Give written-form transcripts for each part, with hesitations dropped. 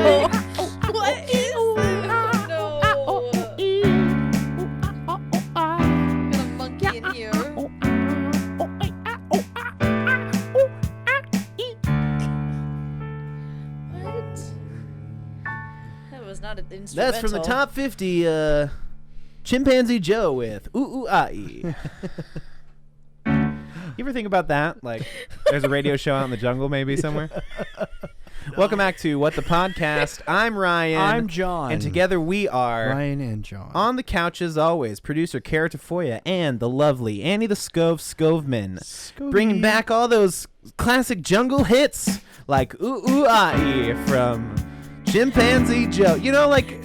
What is this? No. Got a monkey in here. What? That was not an instrumental. That's from the top 50. Chimpanzee Joe with ooh ooh ah ee. You ever think about that? Like, there's a radio show out in the jungle, maybe somewhere. Welcome back to What the Podcast. I'm Ryan. I'm John. And together we are Ryan and John. on the couch as always. Producer Cara Tafolla and the lovely Annie the Skovmand, bringing back all those classic jungle hits like ooh ooh ah ee from Chimpanzee Joe. You know, like.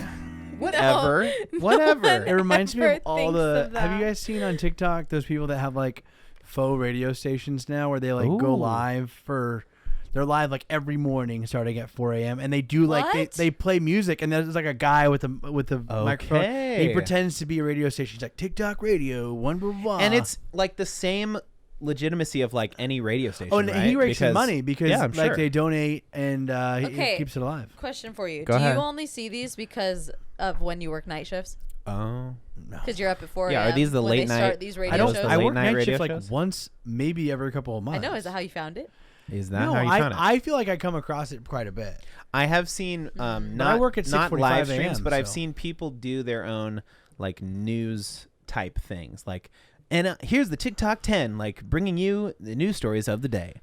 Whatever. No. Whatever. It reminds me of all thinks the. of that. Have you guys seen on TikTok those people that have like faux radio stations now, where they like go Ooh. live for? They're live like every morning, starting at 4 a.m. and they do like What? they play music, and there's like a guy with a microphone. Okay. He pretends to be a radio station. He's like TikTok radio, one blah blah. And it's like the same legitimacy of like any radio station. and right? he makes money because yeah, I'm like sure. they donate, and he Okay. keeps it alive. Question for you. Go Do ahead. you only see these because of when you work night shifts? Oh. Because you're up at 4 a.m. Yeah, are these the when late they start night- these I radio don't. those shows? the I late work night night radio shift like shows? once, maybe every couple of months. I know. Is that how you found it? Is that No, how you found it? I feel like I come across it quite a bit. I have seen I not work at not 6:45 live streams, a.m., but I've so. seen people do their own like news type things, like. And here's the TikTok 10, like bringing you the news stories of the day.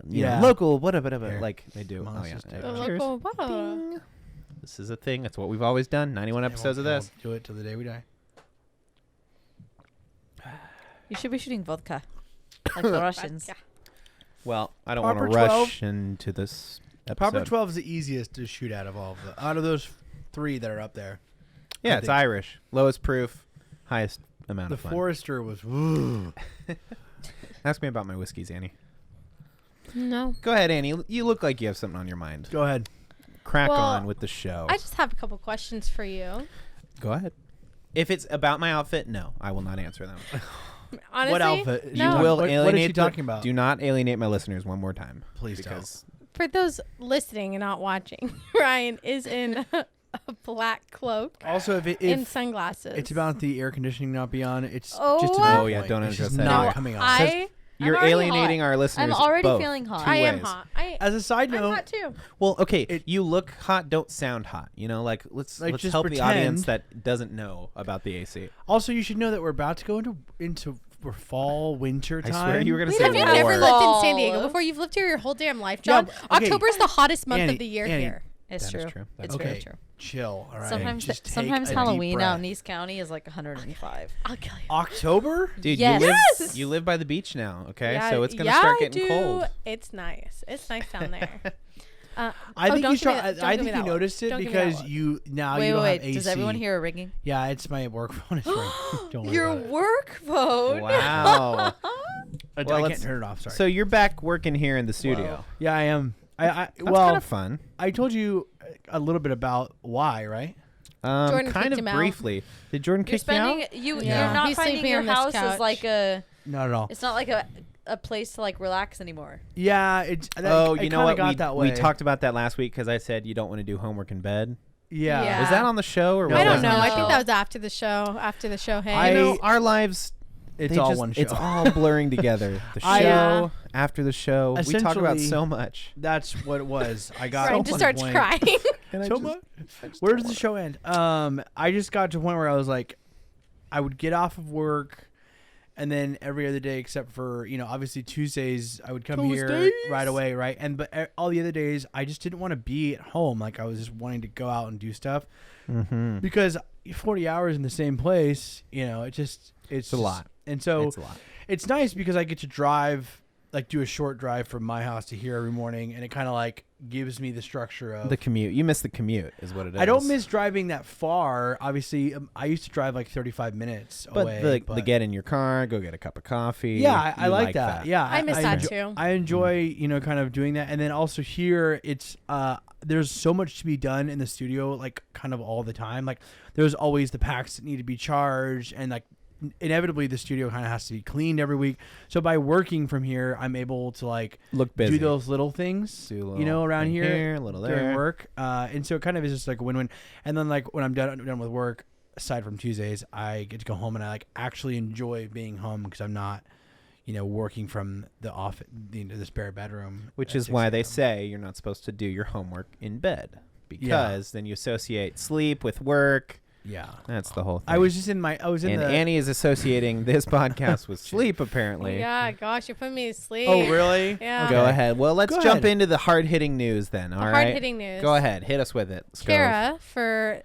Yeah. Local, whatever, Here. like they do. Come on, Oh let's yeah. just take The it. Cheers. local bottle. Ding. This is a thing. That's what we've always done. 91 episodes of this. We'll do it till the day we die. You should be shooting vodka, like the Russians. Well, I don't want to Proper rush into this episode. Proper 12 is the easiest to shoot out of all of the out of those 3 that are up there. Yeah, I it's think. Irish. Lowest proof, highest amount The of fun. Forester was. Woo. Ask me about my whiskeys, Annie. No. Go ahead, Annie. You look like you have something on your mind. Go ahead. Crack Well, on with the show. I just have a couple questions for you. Go ahead. If it's about my outfit, no, I will not answer them. Honestly, What outfit? No. You will What is alienate. she talking about? Do not alienate my listeners one more time. Please because For those listening and not watching, Ryan is in a black cloak Also, if and sunglasses. it's about the air conditioning not be on, it's Oh, just what? another Oh, yeah, point. don't It's address just that not either. coming on. you're already alienating hot. our listeners. I'm already both, feeling hot. two I am ways. hot. As a side I'm note, hot too. Well, okay, you look hot, don't sound hot. You know, like let's just help the audience pretend. that doesn't know about the AC. also you should know that we're about to go into fall, winter I time. swear you were gonna Wait, say Have you War. never war. lived in Fall. San Diego before? You've lived here your whole damn life, Yeah, John. okay. October is the hottest month Annie, of the year Annie, here. It's That is true. true. It's Okay. very true. Chill. All right. Sometimes, Just take sometimes a deep Halloween out breath. in East County is like 105. I'll kill you. October. Dude, Yes. Yes! you live by the beach now, okay? Yeah, So it's gonna yeah, start I getting do. cold. It's nice. It's nice down there. I think don't you give me start. that- don't I give me think you that look. noticed it Don't give me that because look. you now Wait, you don't wait, have wait. AC. Does everyone hear a ringing? Yeah, it's my work phone. It's ringing. Don't worry Your about it. work phone. Wow. I Well, can't let's- turn it off. Sorry. So you're back working here in the studio. yeah, I am. That's well, kind of fun. I told you a little bit about why, right? Jordan Kind kicked of him out. briefly. Did Jordan You're kick you out? spending you. Yeah. You're not He's finding sleeping your on this house couch. as like a. Not at all. It's not like a place to like relax anymore. Yeah, it's. Oh, I you know kinda what? Got We, that we way. talked about that last week because I said you don't want to do homework in bed. Yeah. Yeah. Was that on the show or No, was I that don't know. on I the think show? that was after the show. After the show. Hey. You know, our lives. It's they all just- one show. It's all blurring together. The show, I- after the show. We talk about Essentially- so much. That's what it was. I got. Ryan to just the starts point- crying. So much. Where does the show end? I just got to a point where I was like, I would get off of work, and then every other day except for obviously Tuesdays, I would come here right away, right? And but all the other days, I just didn't want to be at home. Like I was just wanting to go out and do stuff Mm-hmm. because 40 hours in the same place, it's a lot. And so It's a lot. it's nice because I get to drive, like do a short drive from my house to here every morning, and it kind of like gives me the structure of The commute. You miss the commute, is what it is. I don't miss driving that far. Obviously, I used to drive like 35 minutes But away. the get in your car, go get a cup of coffee. yeah, I you like that. Yeah, I miss that enjoy, too. I enjoy, kind of doing that. And then also here, it's there's so much to be done in the studio, like kind of all the time. Like there's always the packs that need to be charged, and like inevitably the studio kind of has to be cleaned every week. So by working from here, I'm able to like Look busy. do those little things, Do a little you know, around thing here, a little during there. work. And so it kind of is just like a win-win. And then like when I'm done with work, aside from Tuesdays, I get to go home and I like actually enjoy being home because I'm not, you know, working from the office, the spare bedroom. Which at is 6 why they a.m. say you're not supposed to do your homework in bed, because then you associate sleep with work. Yeah, That's the whole thing. I was in and Annie is associating this podcast with sleep, apparently. Yeah, gosh, you're putting me to sleep. Oh, really? Yeah. Go ahead. Well, let's Go jump ahead. into the hard-hitting news then, all right? Hard-hitting news. Go ahead. Hit us with it. Skov. Cara,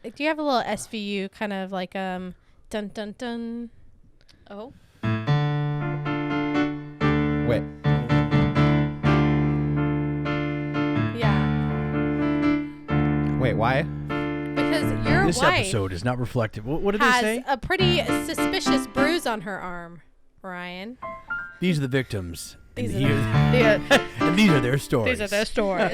do you have a little SVU kind of like dun dun dun? Oh. Wait. Yeah. Wait, why? Because your This wife episode is not reflective. What did they has say? a pretty suspicious bruise on her arm, Ryan. These are the victims. These and, are and these are their stories. These are their stories.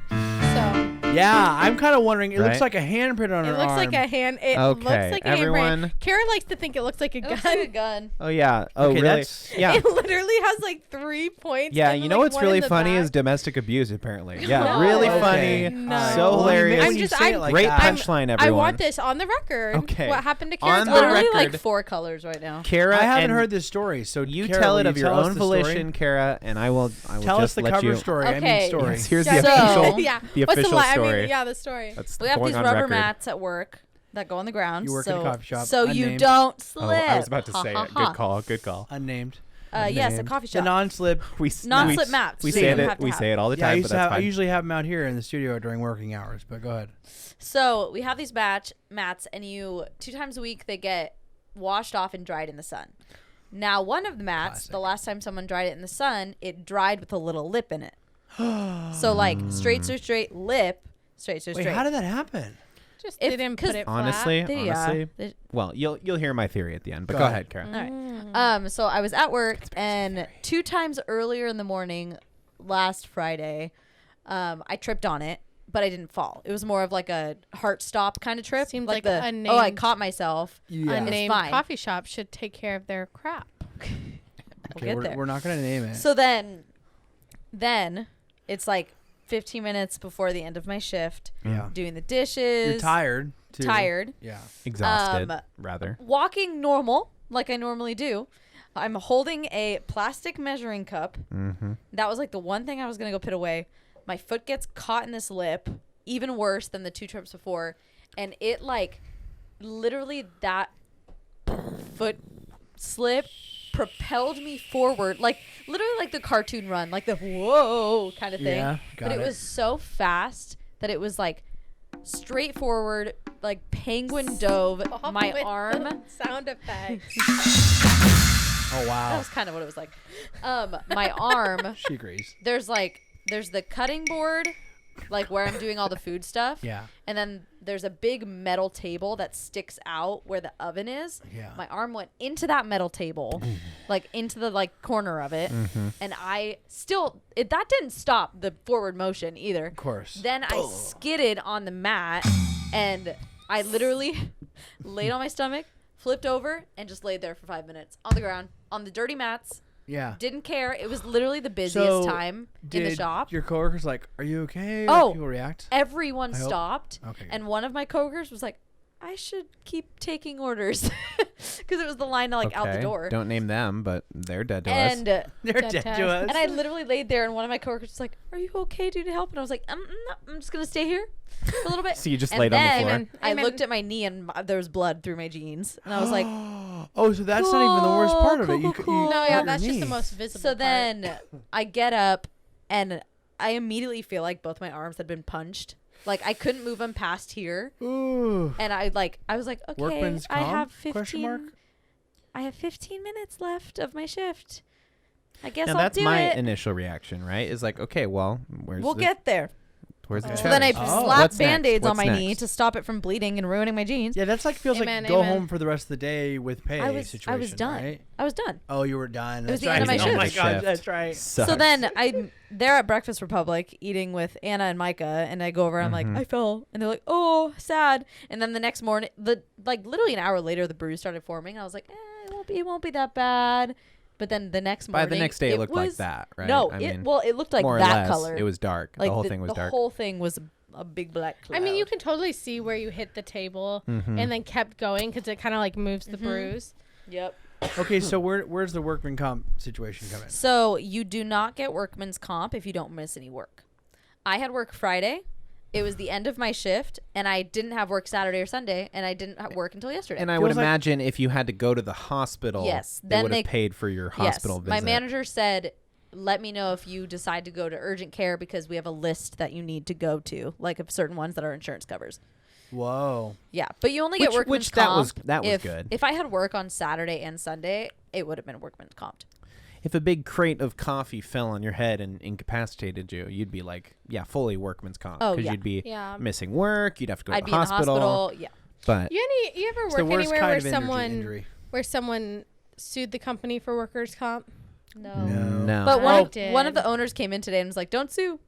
So Yeah, I'm kind of wondering. It looks Right? like a handprint on her it looks arm. like a hand. It Okay, looks like a everyone- handprint. Kara likes to think it looks like a It gun. looks like a gun. Oh, yeah. Oh, Okay, really? that's- Yeah. It literally has like 3 points. Yeah, and, you know like, what's one really in the funny back. is domestic abuse, apparently. Yeah, No. really Okay. funny. No. So Well, hilarious. maybe I'm when you just- say it I'm- like Great that. punchline, everyone. I want this on the record. Okay. What happened to On Kara's the arm? Literally record. like 4 colors right now. Kara, I haven't and heard this story, so You Kara, tell will it you of your tell us own the story? volition, Kara, and I will Tell us just the let cover you. story. I Okay. mean story. Yes, here's So- the official. Yeah. The What's official the line? story. I mean, yeah, the story. That's We have going these on rubber record. mats at work that go on the ground. You work at a coffee shop, So you unnamed. don't Oh, slip. I was about to Ha, say ha, it. ha. Good call. Good call. Unnamed. Yes, a Unnamed. coffee The shop. non-slip. Non-slip mats. We So say you it. have to We have. say it all the Yeah, time, but that's I fine. usually have them out here in the studio during working hours. But go ahead. So we have these mats, and 2 times a week they get washed off and dried in the sun. Now, one of the mats, Classic. the last time someone dried it in the sun, it dried with a little lip in it. So like straight, lip, straight. Wait, how did that happen? Just If- didn't 'cause put it flat. Honestly, Yeah. well, you'll hear my theory at the end, but Go go ahead. ahead, Kara. All right. Mm. So I was at work, and 2 times earlier in the morning, last Friday, I tripped on it, but I didn't fall. It was more of like a heart stop kind of trip. Seems like I unnamed- caught myself. Yeah. Unnamed fine. coffee shop should take care of their crap. We'll Okay, get we're, there. we're not gonna name it. So then it's like 15 minutes before the end of my shift, yeah. doing the dishes. You're tired. Too. Tired. Yeah. Exhausted, rather. Walking normal, like I normally do. I'm holding a plastic measuring cup. Mm-hmm. That was like the one thing I was going to go put away. My foot gets caught in this lip, even worse than the 2 trips before. And it like literally that foot slip propelled me forward. Like literally like the cartoon run, like the whoa kind of thing. Yeah, But got it it. was so fast that it was like straightforward, like penguin dove my With arm. the sound effects. Oh That wow. was kind of what it was like. My arm, She agrees. there's the cutting board, like where I'm doing all the food stuff. Yeah. And then there's a big metal table that sticks out where the oven is. Yeah. My arm went into that metal table, like into the like corner of it. And I still, that didn't stop the forward motion either. Of course. Then I skidded on the mat and I literally laid on my stomach, flipped over, and just laid there for 5 minutes on the ground, on the dirty mats. Yeah. Didn't care. It was literally the busiest So, time in the Did shop. your coworkers like, "Are you okay?" Oh. Like, people react. Everyone I hope- stopped. Okay, good. And one of my coworkers was like, I should keep taking orders. Because it was the line like out the Okay. door. Don't name them, but they're dead to us. and They're Dead dead test. to us. and I literally laid there, and one of my coworkers was like, "Are you okay? Do you need help?" And I was like, no, I'm just gonna stay here for a little bit." So you just And laid on the then floor. Amen. I Amen. looked at my knee, and there was blood through my jeans, and I was like, oh, so that's not even the worst part of it. You, Cool. you No, hurt yeah, your that's just the knee. most visible So part. then I get up, and I immediately feel like both my arms had been punched. Like I couldn't move them past here, Ooh. and I was like, okay, Workman's I comp? have Question mark? 15. I have 15 minutes left of my shift. I guess Now I'll that's do my it. initial reaction, right? Is like, okay, well, We'll get there. Where's the So then I cheddars? slapped What's next? Band-Aids on What's my knee next? to stop it from bleeding and ruining my jeans. Yeah, that's like feels Amen, like go amen. home for the rest of the day with pay I was situation. done. Right? I was done. Oh, you were done. It was That's the end of right. my Oh my shift. god, that's right. Sucks. So then I'm there at Breakfast Republic eating with Anna and Micah, and I go over. I'm like, I fell, and they're like, oh, sad. And then the next morning, literally an hour later, the bruise started forming. I was like, it won't be that bad. But then the next morning, By the next day, it looked like was- that, right? No, I it mean, looked like more or that less, color. It was dark. like The whole thing was dark. The whole thing was a big black cloud. I mean, you can totally see where you hit the table and then kept going because it kind of like moves the bruise. Yep. Okay, so where's the workman comp situation come in? So you do not get workman's comp if you don't miss any work. I had work Friday. It was the end of my shift, and I didn't have work Saturday or Sunday, and I didn't have work until yesterday. And I would Feels like- imagine if you had to go to the hospital, Yes, they then would have they- paid for your hospital visit. My manager said, let me know if you decide to go to urgent care because we have a list that you need to go to, like of certain ones that our insurance covers. Whoa. Yeah, but you only get Which- workman's which that was- comp. that was if, good. If I had work on Saturday and Sunday, it would have been workman's comped. If a big crate of coffee fell on your head and incapacitated you, you'd be like, yeah, fully workman's comp. Oh, Because yeah. you'd be Yeah. missing work. You'd have to go I'd to be the in the hospital. hospital. Yeah. But You ever It's the work worst anywhere kind where of someone sued the company for workers' comp? no. But I one did. of the owners came in today and was like, don't sue.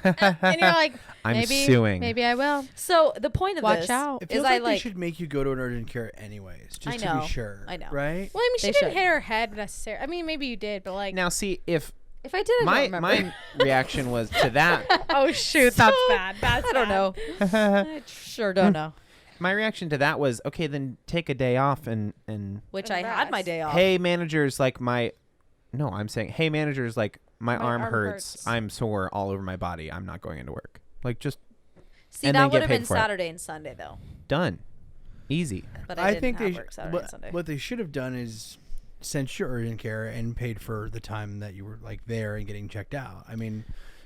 And you're like, I'm maybe, suing. maybe I will. So the point of Watch this out. It is feels I like they like should make you go to an urgent care anyways, just I to know. be sure. I know. Right? Well, I mean, she They didn't should. hit her head necessarily. I mean, maybe you did, but like, Now, see, if if I did, I don't my remember. reaction was to that, oh shoot, that's bad. That's I don't know. I sure don't know. my reaction to that was, okay, then take a day off and Which I had my Congrats. day off. hey, managers, like I'm saying, hey, managers, like my arm hurts. I'm sore all over my body. I'm not going into work. Like, just See, and then that get would have paid been for it. Saturday and Sunday though. done. Easy. But I didn't think have they work Saturday and Sunday. what they should have done is sent you urgent care and paid for the time that you were like there and getting checked out. I mean,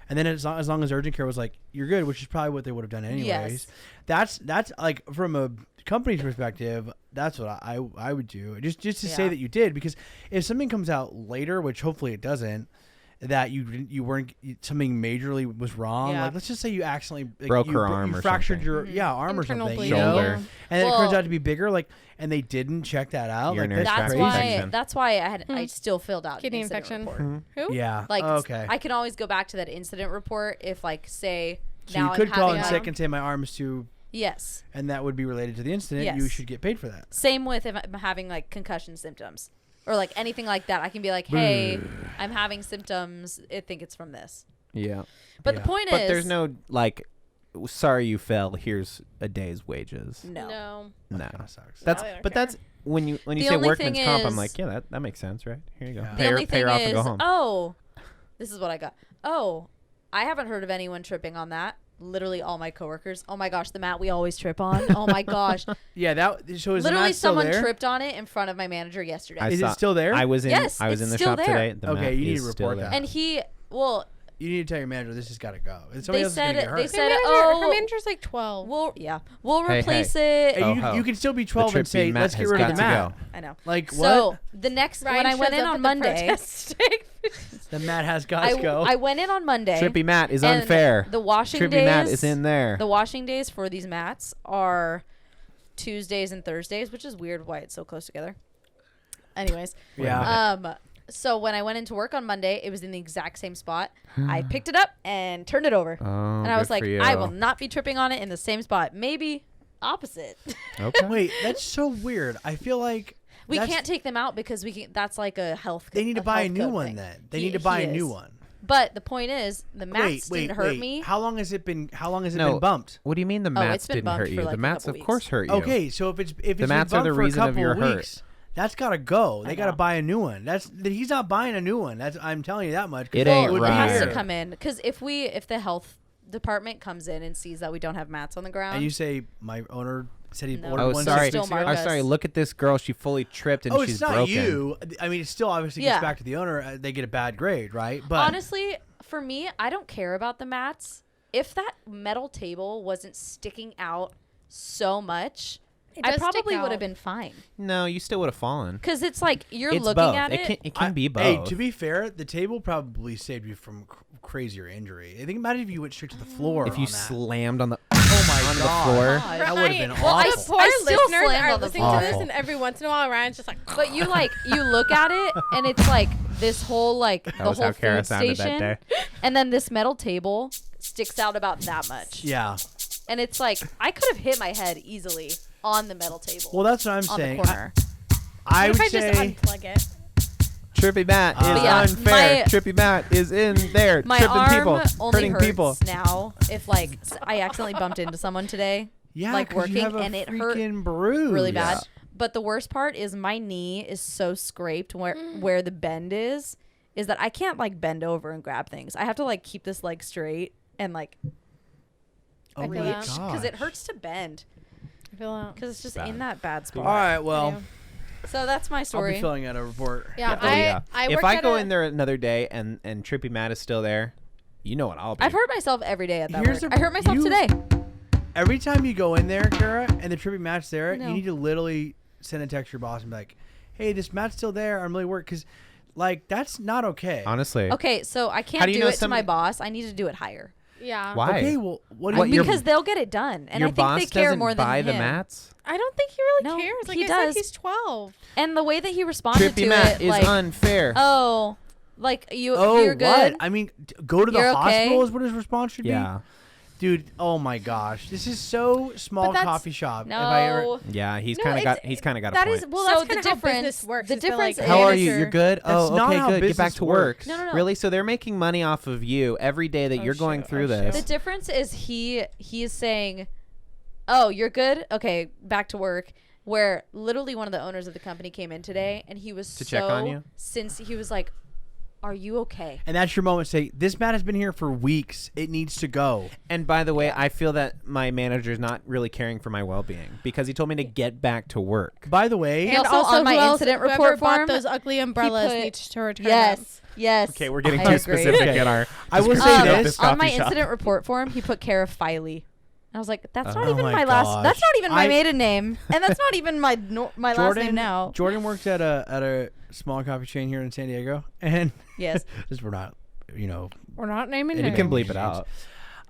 and then as long as urgent care was like you're good, which is probably what they would have done anyways. Yes. That's like from a company's perspective, that's what I would do. Just to say Yeah. that you did, because if something comes out later, which hopefully it doesn't, that you weren't something majorly was wrong. Yeah. Like let's just say you accidentally like, Broke you, her you arm or fractured something. your arm Internal or something, bleeding. you know? Shoulder. And then it Well- turns out to be bigger, like, and they didn't check that out. Like Urinary that's that's tract crazy. why. infection. That's why I still filled out Kidney an incident infection. report. Who? Yeah. Like okay. I can always go back to that incident report if like say So now you could I'm call in having sick and say my arm is too, yes. and that would be related to the incident. You Yes. should get paid for that. Same with if I'm having like concussion symptoms or like anything like that. I can be like, hey, I'm having symptoms. I think it's from this. Yeah. But Yeah. the point But is, there's no, like, sorry you fell. Here's a day's wages. no. No. No. Kind of sucks. That's No, I don't but care. that's when you The say only workman's thing comp, I'm is- like, yeah, that makes sense, right? Here you go. Yeah. The Pay her, only pay her thing off and go is, home. oh, this is what I got. Oh, I haven't heard of anyone tripping on that. Literally all my coworkers. Oh my gosh, the mat we always trip on. Oh my gosh. Yeah. That so is the Literally mat still someone there? tripped on it in front of my manager yesterday. Is it still there? I was in. Yes, I was it's in the still shop there. today. The Okay, map you need is to still report there. that. And he, well, You need to tell your manager this has got to go. And they somebody else is said gonna get hurt. they Her said, manager, oh, her manager's like 12. we'll Hey, replace hey. it. And Oh, you can still be 12 and trippy say, mat let's get has rid of got the to mat. go. I know. Like So what? the next Ryan when I went shows in up on at the Monday, protest stick. The mat has got to go. I went in on Monday. Trippy mat is and unfair. The washing Trippy days. mat is in there. The washing days for these mats are Tuesdays and Thursdays, which is weird why it's so close together. Anyways, yeah. so when I went into work on Monday, it was in the exact same spot. I picked it up and turned it over. Oh, And I was good like, for you. I will not be tripping on it in the same spot. Maybe opposite. Okay. Wait, that's so weird. I feel like We that's- can't take them out because that's like a health. They need to buy a health new code one thing. then. They He- need to buy he a new is. one. But the point is, the mats Wait, didn't hurt wait. me. How long has it been No. bumped? What do you mean the Oh, mats it's been didn't bumped hurt for you? like The a mats, couple of course, weeks. hurt you. Okay, so if it's been mats bumped are the for a reason of couple your hurt. weeks, that's gotta go. They gotta know. buy a new one. He's not buying a new one. That's I'm telling you that much. 'cause It that ain't would It be has to right. come in because if the health department comes in and sees that we don't have mats on the ground, And you say my owner said he No. ordered Oh, one. sorry. 6 weeks Still ago? mark Oh, us. sorry. Look at this girl. She fully tripped and Oh, she's it's not broken. you. I mean, it still obviously Yeah. gets back to the owner. They get a bad grade, right? But honestly, for me, I don't care about the mats. If that metal table wasn't sticking out so much, It I does stick probably would out. have been fine. No, you still would have fallen. Because it's like you're It's looking both. at It can be both. Hey, to be fair, the table probably saved you from crazier injury. I think imagine if you went straight to the floor. If you on that. slammed on the oh my onto god, the floor. God. that would have been Right. Well, awful. poor I still listeners slammed are on the listening to this, floor. and every once in a while, Ryan's just like. But you look at it, and it's like this whole like That the was whole how Cara food sounded station, that day. and then this metal table sticks out about that much. Yeah. And it's like I could have hit my head easily on the metal table. Well, that's what I'm on saying. the corner. I What would if I say. just unplug it? Trippy Matt is But yeah, unfair. my- Trippy Matt is in there My tripping arm people, only hurting hurts people. now if like I accidentally bumped into someone today Yeah, like 'cause you working, have a and it hurt freaking bruise. really bad. Yeah. But the worst part is my knee is so scraped where the bend is that I can't like bend over and grab things. I have to like keep this leg straight and like Oh I my feel that. gosh. because it hurts to bend I feel that. because it's just Bad. in that bad spot. All right, well, So that's my I'll story. be filling out a report. Yeah, Yeah. I If worked I at go a- in there another day and Trippy Matt is still there, you know what I'll be. I've hurt myself every day at that Here's work. the- I hurt myself you- today. Every time you go in there, Cara, and the tribute match there, No. you need to literally send a text to your boss and be like, "Hey, this mat's still there. I'm really worried," because, like, that's not okay. Honestly. Okay, so I How can't do you do know it to my somebody- boss. I need to do it higher. Yeah. Why? Okay, well, what do What, you your- Because they'll get it done, and Your I think boss they care doesn't more than buy him. the mats? I don't think he really No, cares. Like he I does. said, he's 12. And the way that he responded Trippy to Matt it, is like, unfair. oh, like you're what? good. I mean, go to the You're hospital okay? is what his response should yeah. be. Dude, oh my gosh, this is so small But that's- coffee shop. No, If I ever, Yeah, he's No, kind of it's- got he's kind of got a That point. is well. So That's the kind of how difference- business works. the is they're difference like, How are is- you? manager- You're good? That's Oh, not okay, how good. Get business back to work. works. No. Really? So they're making money off of you every day that Oh, you're going shoot. through Oh, this. the difference is he is saying, "Oh, you're good. Okay, back to work." Where literally one of the owners of the company came in today, and he was To check on you? since he was like, "Are you okay?" and that's your moment. To say this mat has been here for weeks. It needs to go. And by the way, I feel that my manager's not really caring for my well-being because he told me to get back to work. By the way, And also on my who else- incident whoever report bought form, those ugly umbrellas put- needs to return them. Yes. Okay, we're getting I too agree. specific in our. I will description say of this. On my coffee shop. incident report form, he put Cara Filey. I was like, that's not Oh even my my last. gosh. That's not even my I- maiden name, and that's not even my my last name now. Jordan works at a small coffee chain here in San Diego, and Yes. this we're not, We're not naming You names. can bleep it out.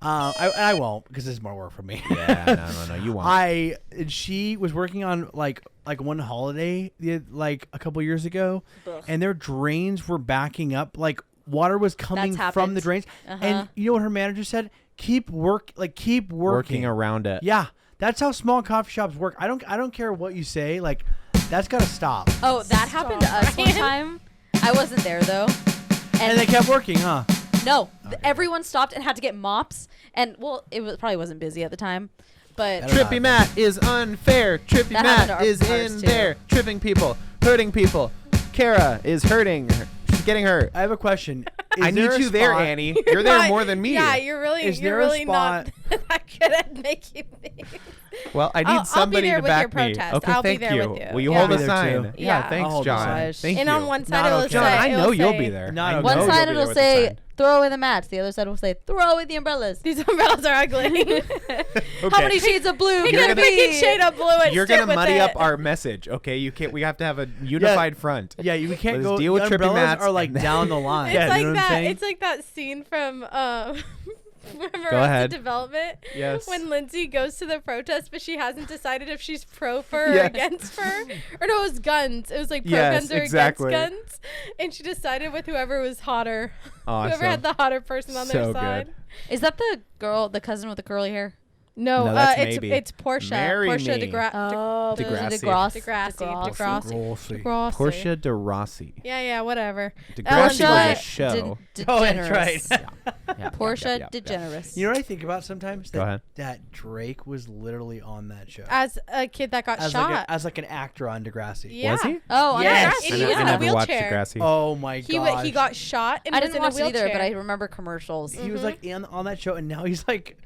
I won't because this is more work for me. Yeah, no, you won't. She was working on like one holiday like a couple years ago, Ugh. and their drains were backing up. Like water was coming That's from the happened. drains, and you know what her manager said? Keep working. Working around it. Yeah, that's how small coffee shops work. I don't care what you say. Like that's gotta stop. Oh, that happened to us one time. I wasn't there though, And they kept working, huh? no, everyone stopped and had to get mops, and well, probably wasn't busy at the time, but I don't know. Trippy Matt is unfair. Trippy That happened Matt to is ours in too. there, tripping people, hurting people. Cara is hurting. She's getting hurt. I have a question. Is I need there a you there, spot- Annie. You're there not- more than me. Yeah, you're really, Is you're there a really not spot- that good at making things. Well, I need I'll be somebody there to with your back me. protest. Okay, I'll be thank there you. with you. Will you Yeah. hold I'll a be there sign? too. Yeah, Yeah. thanks, I'll hold the John. sign. Thank And you. on one side Not it'll okay. John, say, I know it'll you'll say- be there. Not I okay. one know side you'll be there it'll with the say sign. throw away the mats, the other side will say throw away the umbrellas. These umbrellas are ugly. How many shades of blue Pick can a it freaking be? shade of blue and You're stick gonna with muddy it. up our message, okay? You can't. We have to have a unified front. Yeah, we can't Let's go. deal with the trippy umbrellas mats are like and then- down the line. It's Yeah, like you know what I'm that. saying? It's like that scene from remember Go Arrested ahead. Development. Yes. When Lindsay goes to the protest, but she hasn't decided if she's pro fur or Yes. against fur. Or no, it was guns. It was like pro Yes, guns or exactly. against guns. And she decided with whoever was hotter. Awesome. Whoever had the hotter person on So their good. side. Is that the girl, the cousin with the curly hair? No, No, that's it's maybe. it's Portia. Marry Portia me. Oh, DeGrassi. DeGrassi. Portia de Rossi. Yeah, whatever. DeGrassi was a Portia show. Oh, that's right. Portia DeGeneres. You know what I think about sometimes? Go ahead. That Drake was literally on that show As a kid that got as shot. as an actor on Degrassi. Yeah. Was he? Oh, on Yes. Degrassi. And he was I in a never watched wheelchair. Degrassi. Oh my gosh. He got shot and I was didn't in watch a it either, wheelchair. but I remember commercials. He was like on that show, and now he's like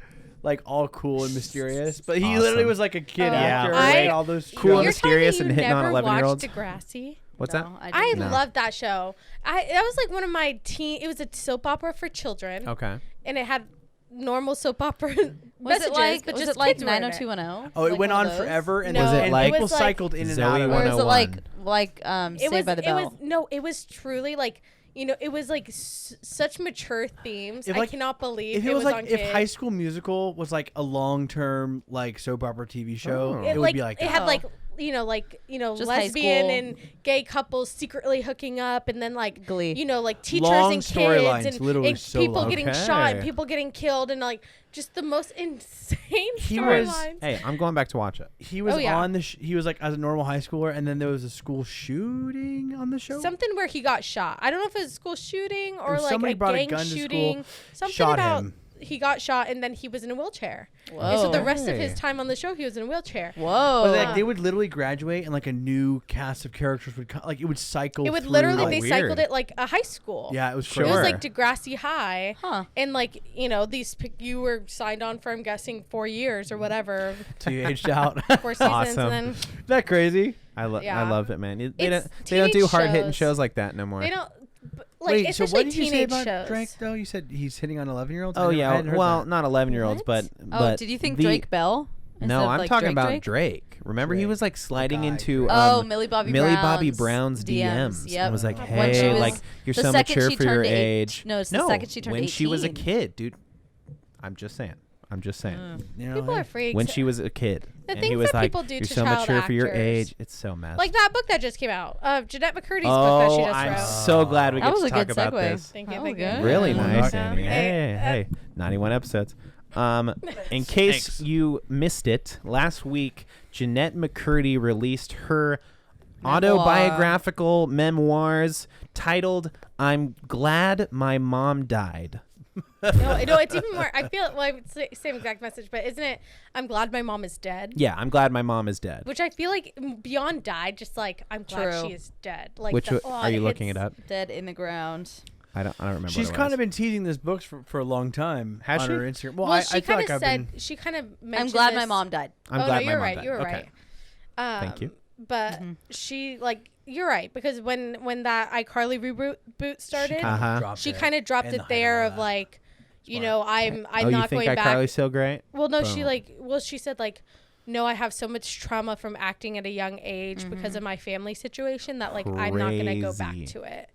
all cool and mysterious. But he Awesome. literally was like a kid Oh. actor. Yeah. Right? All those Cool and You're shows. mysterious telling and me hitting on you never 11-year-olds. watched Degrassi? What's No, that? I didn't. No. Loved that show. That was like one of my It was a soap opera for children, Okay. and it had normal soap opera Was messages, it like but was just it like kids were in it. 90210? Oh, it Like went one on of those? forever, and No, Was it and like people was like- cycled in and Zoe out of Or it. is it 101? like It Saved was by the Bell? it was truly like you know, it was like such mature themes. If, I like, cannot believe If it was on like if kids. High School Musical was like a long-term like soap opera TV show, Oh. it would be like it that. had like Just high lesbian school. and gay couples secretly hooking up, and then like Glee. like teachers Long and storylines, kids literally and so people long. getting Okay. shot and people getting killed, and like just the most insane He was- storylines. Hey, I'm going back to watch it. He was Oh, yeah. on the. He was like as a normal high schooler, and then there was a school shooting on the show. Something where he got shot. I don't know if it was a school shooting or was like somebody a brought a gang gun to school, shooting. Something shot about him. he got shot and then he was in a wheelchair. Whoa. And so the rest of his Hey. time on the show, he was in a wheelchair. Whoa. But like, they would literally graduate, and like a new cast of characters would like it would cycle. It would through, literally Oh, they weird. cycled it like a high school. Yeah, it was Sure. It crazy. was like DeGrassi High. Huh. And like, you know, you were signed on for, I'm guessing, 4 years or whatever, So you aged out. 4 seasons, Awesome. and then Isn't that crazy? I Yeah. love it, man. They It's don't do teenage hard hitting shows. shows like that no more. they don't like Wait, so especially what did you say teenage about shows. Drake though? You said he's hitting on 11-year-olds. Oh yeah, well, not 11-year-olds, What? but did you think the- Drake Bell? No, instead of, I'm like, talking about Drake? Drake. Remember, he Drake. was like sliding guy, into Drake. Millie Bobby Brown's DMs. Yep. And was like, When she hey, was- like you're the so second mature she for your turned age. No, it's the second she turned when she was a 18. kid, dude. I'm just saying. You know, People hey. are freaks. When she was a kid, The and he things was that like, people do "You're to so child mature for your actors. age." It's so messed. like that book that just came out, Jennette McCurdy's book that she Oh, just I'm wrote. so glad we That get was to a talk good about segue. this. Thank you. Oh, Thank you. good. Really Yeah. nice, Yeah. Annie. Hey, 91 episodes. In case Thanks. you missed it, last week Jennette McCurdy released her Memoir. autobiographical memoirs titled "I'm Glad My Mom Died." No, it's even more. I feel it's the same exact message, but isn't it? I'm glad my mom is dead. Yeah, I'm glad my mom is dead. Which I feel like beyond died, just like I'm glad True. she is dead. Like Which the, are you looking it hits- up? Dead in the ground. I don't remember. She's what it kind was. of been teasing this book for a long time. Has on she? her Instagram. Well, Well, I she feel kind like of I've said been. she kind of I'm mentioned. glad my this- mom died. I'm oh glad no, my you're mom right. died. You were Okay. right. Thank you. But she like you're right because when that iCarly reboot started, Uh-huh. she kind of dropped And it the height there all of that. like, you Smart. know, I'm Oh, you not think going back. iCarly's so great? Well, no, Boom. she said like, no, I have so much trauma from acting at a young age because of my family situation that like I'm not gonna go back Crazy. to it.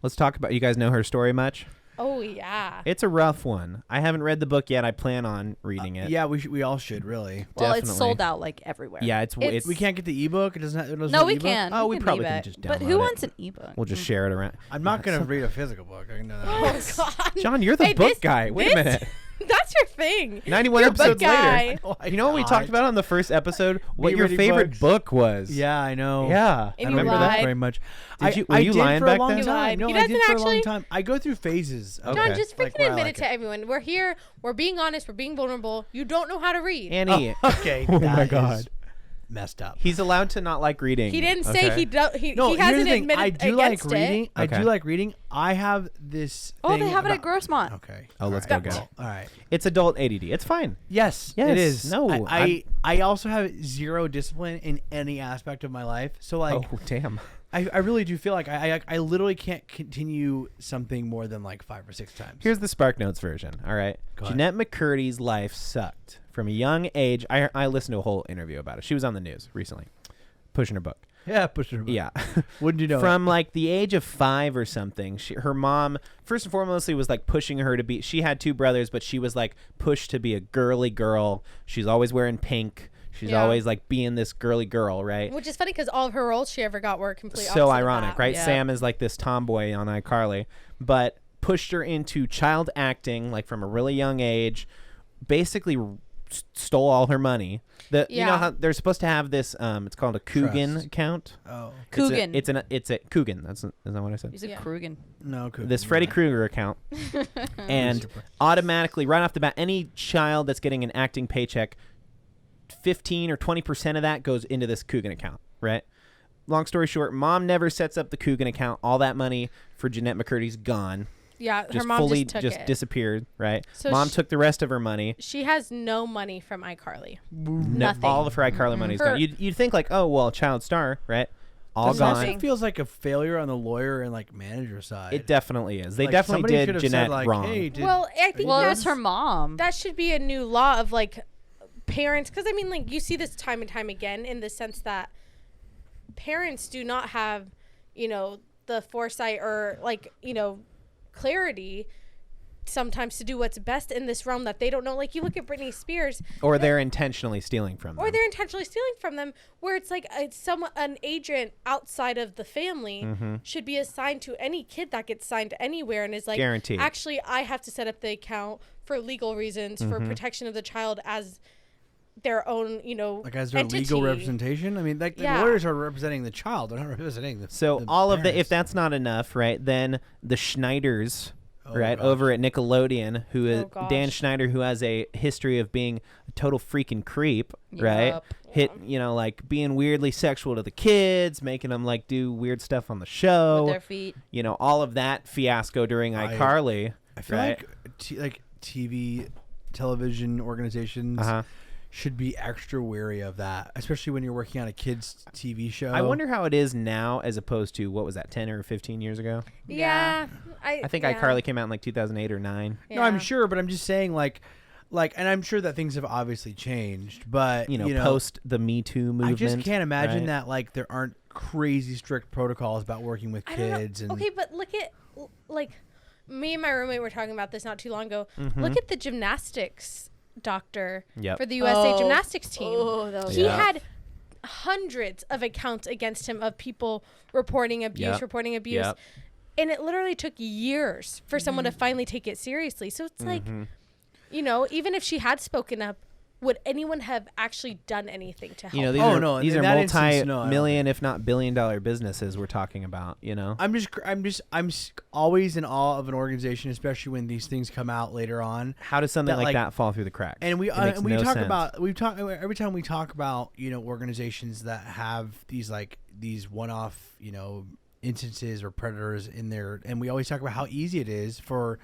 Let's talk about. You guys know her story much? Oh yeah. It's a rough one. I haven't read the book yet. I plan on reading it. Yeah, we all should really. Well, it's Definitely. sold out like everywhere. Yeah, it's We can't get the ebook. It doesn't. It doesn't No, have we ebook? can. Oh, we can probably leave can it. just But download who it. wants an ebook? We'll just share it around. I'm not gonna read a physical book. I know that. Oh God. John, you're the Hey, book this- guy. Wait a this- minute. That's your thing. 91 You're a book episodes guy. later. Oh my You know what we God. talked about on the first episode? What your reading favorite books. book was. Yeah, I know. Yeah. And I you remember lied. that very much. Did you- were I you did lying for back a long then? You time. lied. No, He I did doesn't for a long actually- time. I go through phases. Of Okay. John, just like freaking where I admit like it to everyone. We're here. We're being honest. We're being vulnerable. You don't know how to read. Annie, Okay. Oh my that God. is messed up. he's allowed to not like reading. He didn't say okay? he do, he, No, he here's hasn't the thing. admitted I do like against reading. it. I Okay. do like reading. I have this. Oh, they thing have it at about- Grossmont. Okay. Oh, let's All go right. get it. All right. It's adult ADD. It's fine. Yes, Yes. it is. No, I also have zero discipline in any aspect of my life. So like, Oh, damn. I really do feel like I literally can't continue something more than like 5 or 6 times. Here's the Spark Notes version. All right. Go ahead. Jennette McCurdy's life sucked from a young age. I listened to a whole interview about it. She was on the news recently, pushing her book. Yeah, push her. Yeah. Wouldn't you know? From like the age of 5 or something, her mom first and foremostly was like pushing her to be. She had 2 brothers, but she was like pushed to be a girly girl. She's always wearing pink. She's Yeah. always like being this girly girl, right? Which is funny because all of her roles she ever got were completely So opposite of ironic, that. right? Yeah. Sam is like this tomboy on iCarly, but pushed her into child acting like from a really young age. Basically stole all her money. You know Yeah. how they're supposed to have this? It's called a Coogan Trust. account. oh Coogan. It's a Coogan. Is that what I said? You said Yeah. Krugen. no, cool. This Freddy Krueger account, and automatically right off the bat, any child that's getting an acting paycheck, 15 or 20% of that goes into this Coogan account, right? Long story short, mom never sets up the Coogan account. All that money for Jennette McCurdy's gone. Yeah, Just her mom fully just took it. disappeared, right? So Mom sh- took the rest of her money. She has no money from iCarly. Nothing. All of her iCarly money's Her- gone. You'd think like, oh well, child star, right? All This gone. also feels like a failure on the lawyer and like manager side. It definitely is. They Like, definitely somebody did should have Jennette said, like, wrong. Hey, did, Well, I think Well, it that's was her mom. that should be a new law of like parents, because I mean, like you see this time and time again in the sense that parents do not have, you know, the foresight or like, you know, clarity sometimes to do what's best in this realm that they don't know. Like you look at Britney Spears, Or they're intentionally stealing from them. or they're intentionally stealing from them, where it's like an agent outside of the family should be assigned to any kid that gets signed anywhere and is like, Guaranteed. actually, I have to set up the account for legal reasons, for protection of the child as their own, you know, Like as their entity. legal representation. I mean, like the Yeah. lawyers are representing the child. They're not representing the. So the all of the, if parents. that's not enough, right? Then the Schneiders, Oh, right, gosh. over at Nickelodeon, who is Oh, gosh. Dan Schneider, who has a history of being a total freaking creep, right? Yup. Hit, you know, like being weirdly sexual to the kids, making them like do weird stuff on the show. With their feet. You know, all of that fiasco during iCarly. I feel right? like TV, television organizations should be extra wary of that, especially when you're working on a kids TV show. I wonder how it is now as opposed to, what was that, 10 or 15 years ago? Yeah. I think yeah. iCarly came out in like 2008 or 9. No, I'm Yeah. sure, but I'm just saying, like, and I'm sure that things have obviously changed, but You know, post the Me Too movement. I just can't imagine right? that like there aren't crazy strict protocols about working with I don't know. kids and Okay, but look at like me and my roommate were talking about this not too long ago. Mm-hmm. Look at the gymnastics doctor Yep. for the USA Oh. gymnastics team. Oh, that was He Yeah. had hundreds of accounts against him of people reporting abuse, Yep. and it literally took years for someone to finally take it seriously. So it's like, you know, even if she had spoken up, would anyone have actually done anything to help? You know, these Oh, are, no, these in are that instance, no, I don't multi-million, if not billion-dollar businesses we're talking about. You know, I'm always in awe of an organization, especially when these things come out later on. how does something that, like like- that fall through the cracks? And we It makes we no talk sense. about every time we talk about, you know, organizations that have these one-off, you know, instances or predators in there, and we always talk about how easy it is for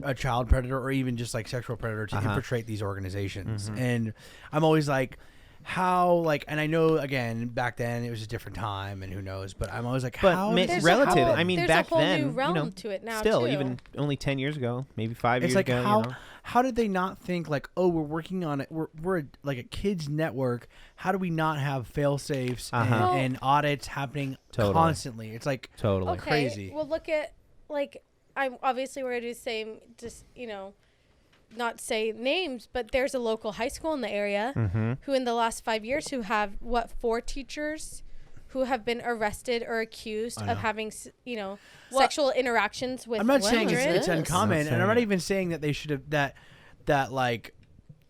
a child predator or even just like sexual predator to infiltrate these organizations. And I'm always like, how, like, and I know again back then it was a different time and who knows, but I'm always like, But how ma- does There's this a relative. whole- I mean, there's back a whole then, new you realm know, to it now still too. even only 10 years ago, maybe 5 years It's like ago. how you know? how did they not think like, oh, we're working on it, we're like a kids network, how do we not have fail safes Uh-huh. and audits happening Totally. constantly? It's like Totally. Okay, crazy. well, look at like I'm obviously we're gonna do the same. Just you know, not say names, but there's a local high school in the area who, in the last 5 years, who have 4 teachers who have been arrested or accused of having sexual interactions with. I'm not saying children. it's uncommon, Not and I'm not saying it. even saying that they should have that like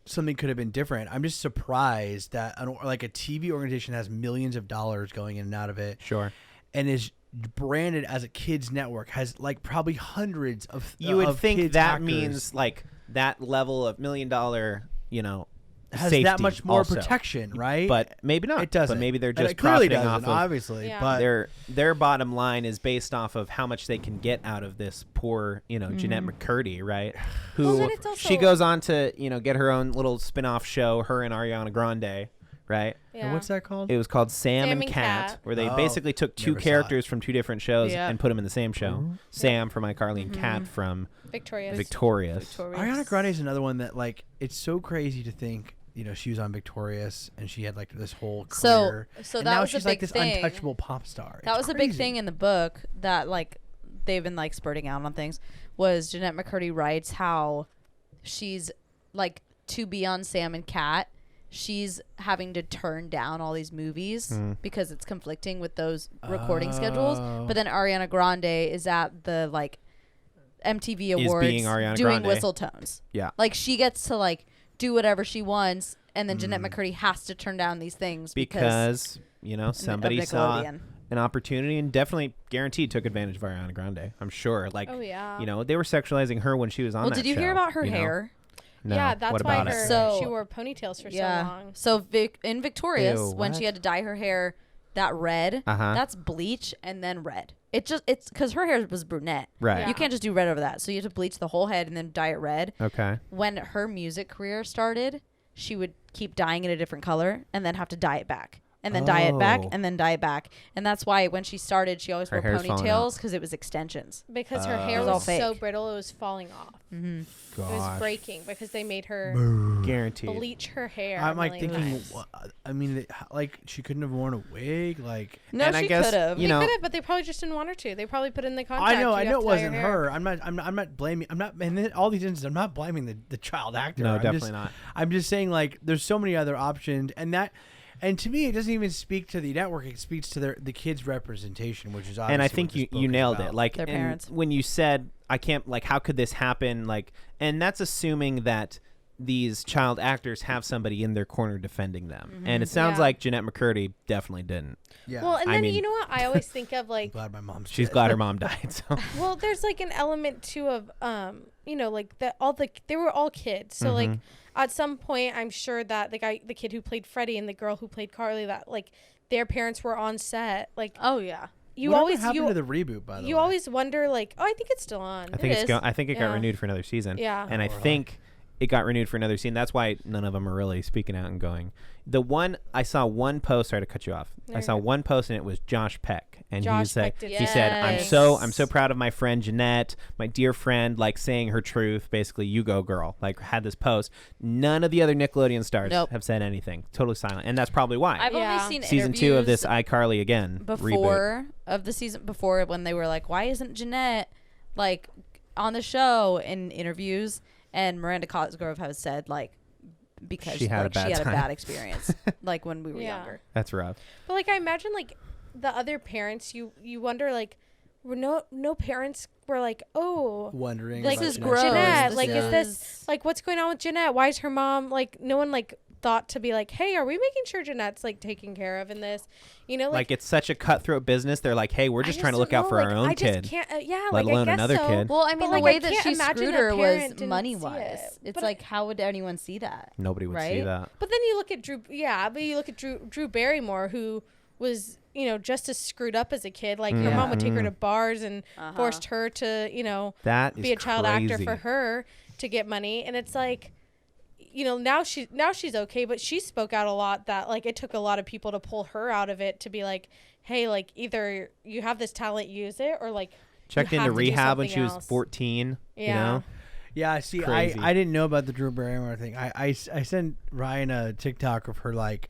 something could have been different. I'm just surprised that like a TV organization has millions of dollars going in and out of it, Sure. and is branded as a kids network, has like probably hundreds of You would of think kids that hackers. means like that level of $1 million, you know, has safety that much more also. protection, right? But maybe not. it doesn't. But maybe they're And just it clearly profiting doesn't, off of obviously. Yeah. But their bottom line is based off of how much they can get out of this poor, you know, Jennette McCurdy, right? Well, Who then it's also- she goes on to, you know, get her own little spin-off show, her and Ariana Grande, right? and what's that called? It was called Sam and Cat, where they Oh, basically took 2 never saw it. characters from 2 different shows Yeah. and put them in the same show. Sam from iCarly and Cat from Victorious. Victorious. Ariana Grande is another one that like it's so crazy to think. You know, she was on Victorious, and she had like this whole career. So and that now was a she's like big this thing. untouchable pop star. That It's was a big crazy. thing in the book that like they've been like spurting out on things. Was Jennette McCurdy writes how she's like to be on Sam and Cat, she's having to turn down all these movies because it's conflicting with those recording schedules. Oh. But then Ariana Grande is at the like MTV Is Awards being Ariana doing Grande. whistle tones. Yeah. Like she gets to like do whatever she wants, and then Jennette McCurdy has to turn down these things Because, you know, somebody saw Nickelodeon. an opportunity and definitely guaranteed took advantage of Ariana Grande. I'm sure. Like, Oh, yeah. you know, they were sexualizing her when she was on Well, that did you show, hear about her you know? hair? No. Yeah, that's What why about her it? So- she wore ponytails for so Yeah. long. So in Victorious, Ew, when she what? had to dye her hair that red, Uh-huh. that's bleach and then red. It's because her hair was brunette. Right. You can't just do red over that. So you have to bleach the whole head and then dye it red. Okay. When her music career started, she would keep dyeing it a different color and then have to dye it back. and then dye it back, Oh. and then dye it back. And that's why when she started, she always Her wore hair's falling ponytails because it was extensions. Because her hair It was all was so fake. brittle, it was falling off. Mm-hmm. It was breaking because they made her Guaranteed. bleach her hair. I'm a like million thinking, times. I mean, like she couldn't have worn a wig. Like No, And I she guess, could have. you They know, could have, but they probably just didn't want her to. They probably put in the contract. I know you it have to dye wasn't your hair. her. I'm not blaming. I'm not. And then all these instances, I'm not blaming the child actor. No, I'm definitely just, not. I'm just saying like there's so many other options, and to me, it doesn't even speak to the network. It speaks to the kids' representation, which is obviously and I what think this you book is nailed about. it. Like Their and parents. when you said I can't, like, how could this happen? Like, and that's assuming that these child actors have somebody in their corner defending them. And it sounds Yeah. like Jennette McCurdy definitely didn't. Yeah. Well, and I then mean- you know what? I always think of like, glad my mom's. She's dead. glad her mom died. So well, there's like an element too of you know, like they were all kids. So like at some point, I'm sure that the kid who played Freddie and the girl who played Carly, that like their parents were on set. Like Oh yeah. you Whatever always happened to the reboot, by the way. you always wonder like, oh, I think it's still on. I think is. I think it got Yeah. renewed for another season. Yeah. And I Oh, really? think it got renewed for another season. That's why none of them are really speaking out and going. The one I saw one post. Sorry to cut you off. I There saw you go. one post and it was Josh Peck, and Josh he said Peck did he said I'm Yes. so proud of my friend Jennette, my dear friend, like saying her truth. Basically, you go girl. Like had this post. None of the other Nickelodeon stars Nope. have said anything. Totally silent, and that's probably why. I've Yeah. only seen Season 2 of this interviews iCarly again reboot. before of the season before when they were like, why isn't Jennette like on the show in interviews? And Miranda Cosgrove has said like because She had a like, bad she had time. a bad experience like when we were Yeah. younger. That's rough. But like I imagine like the other parents, you wonder like, were no parents were like, oh, wondering. like, about This is Jennette's gross. Jennette, This like, is is- this like what's going on with Jennette? Why is her mom like? No one like thought to be like, hey, are we making sure Jennette's like taken care of in this? You know, Like it's such a cutthroat business. They're like, hey, we're I just trying to don't look out know, for like, our own I just kid. Can't, yeah, let like, I alone guess another so. kid. Well, I mean, But, the like, way I that can't she imagine screwed a her parent was didn't money see wise. it. It's But like, how would anyone see that? Nobody would see Right? that. But then you look at but you look at Drew Barrymore, who was, you know, just as screwed up as a kid. Like her Yeah. mom would take her to bars and Uh-huh. forced her to, you know, That is be a child actor crazy. for her to get money. And it's like, you know, now she's okay, but she spoke out a lot that like it took a lot of people to pull her out of it to be like, hey, like either you have this talent, use it, or like Checked you into have to do rehab when something she was else. 14. Yeah. You know? Yeah, see, Crazy. I didn't know about the Drew Barrymore thing. I sent Ryan a TikTok of her like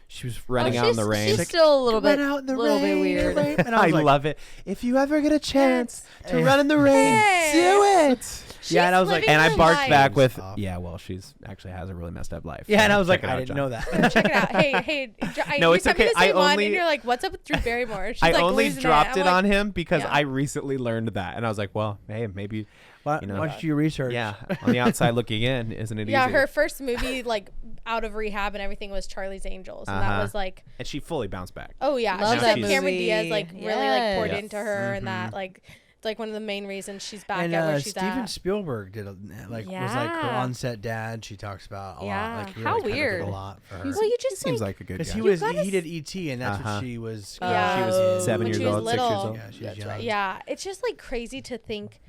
she was Running out in the rain. She's still a little Run bit, out in the little bit rain, weird. rain. And I was like, love it. If you ever get a chance to Yeah. run in the rain, Hey. do it. Yeah, and I was like, living And I her barked life. back with, Stop. yeah, well, she's actually has a really messed up life. yeah, and I was Check like, it I out, didn't John. know that. Check it out. Hey, No, you it's sent me okay. the same I one, only- and you're like, "What's up with Drew Barrymore?" She's I like only losing dropped it it I'm on like, him because yeah. I recently learned that. And I was like, well, hey, maybe, Why, You know. why don't you do your research? yeah, on the outside looking in, isn't it Yeah, easy? her first movie, like out of rehab and everything, was Charlie's Angels, and that Uh-huh. was like, And she fully bounced back. oh yeah, Love she that said Cameron movie. Diaz like really like poured Yes. into her, and that like it's like one of the main reasons she's back at where she's Steven at. Spielberg did was like her Yeah. on-set dad. She talks about a Yeah. lot. Like, he How really kinda did weird. a lot for her. Well, you just Seems like like a good Because guy. he You was gotta he did ET, and that's Uh-huh. what she was. Yeah. She was in. 7 When years she was old, 6 years little. old. Yeah, she's That's young. right. Yeah, it's just like crazy to think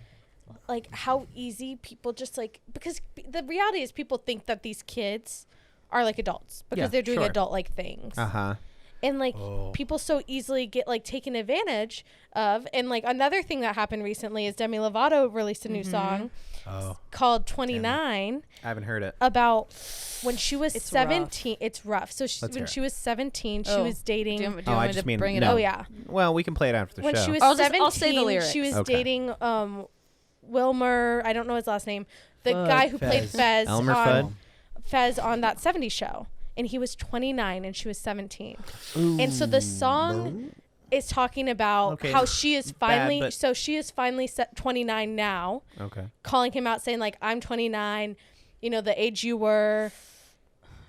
like how easy people just like, because the reality is people think that these kids are like adults because Yeah, they're doing sure. adult like things. Uh-huh. And like Oh. people so easily get like taken advantage of. And like another thing that happened recently is Demi Lovato released a new song Oh. called 29 I haven't heard it. about when she was It's 17. It's rough. So Let's hear when it. she was 17, she Oh. was dating. Do you want Oh, I me just to mean bring it no. up? Oh yeah. Well, we can play it after the When show. she was I'll 17, say the lyrics. she was Okay. dating Wilmer, I don't know his last name, the Fudd. guy who played Fez. Fez Elmer on Fudd? Fez on that 70s show, and he was 29 and she was 17. And so the song is talking about Okay. how she is finally but- so she is finally set 29 now, Okay. calling him out saying like, I'm 29, you know, the age you were.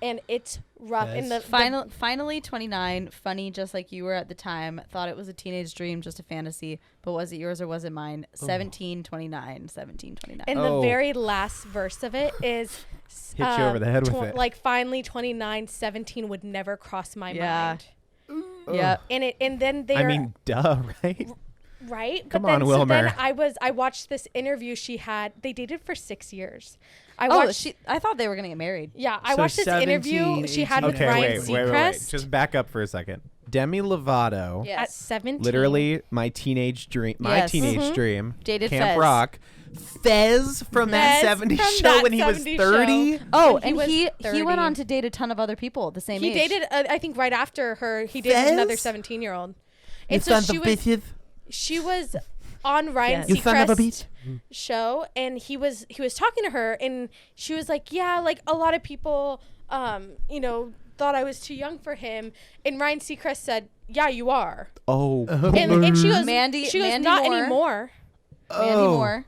And it's rough. Fez. And the Finally 29, funny just like you were at the time. Thought it was a teenage dream, just a fantasy. But was it yours or was it mine? 17, 29, 17, 29. And Oh. the very last verse of it is Hit you over the head with it. Like finally 29, 17 would never cross my Yeah. mind. yeah. And then they I are mean, duh, right? right. come but then, on, so then Wilmer. I watched this interview she had. They dated for 6 years. I Oh, watched. I thought they were gonna get married. Yeah, I So watched this interview 17, she had with 18. Ryan wait. Seacrest Just back up for a second. Demi Lovato. Yes. at 17. Literally my teenage dream. My Yes. teenage dream. Dated Camp Fez. Rock. Fez from that Fez 70s from show that when he was 70s 30. show. Oh, When he and was he 30. went on to date a ton of other people at the same He age. dated, I think, right after her. He dated Fez? another 17-year-old. You And so son she of was, bitches. she was on Ryan Yes. You son of a Seacrest's bitch. show, and he was talking to her, and she was like, yeah, like a lot of people, thought I was too young for him. And Ryan Seacrest said, yeah, you are. Oh. And she goes, Mandy not Moore. anymore. Mandy Oh. Moore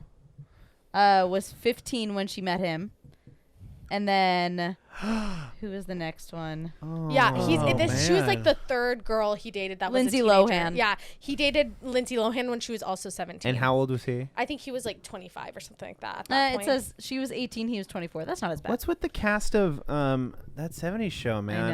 was 15 when she met him. And then who was the next one? Yeah, she was like man. the third girl he dated that Lindsay was a teenager. Lohan. Yeah, he dated Lindsay Lohan when she was also 17. And how old was he? I think he was like 25 or something like that. At that It point. says she was 18, he was 24. That's not as bad. What's with the cast of that 70s show, man? I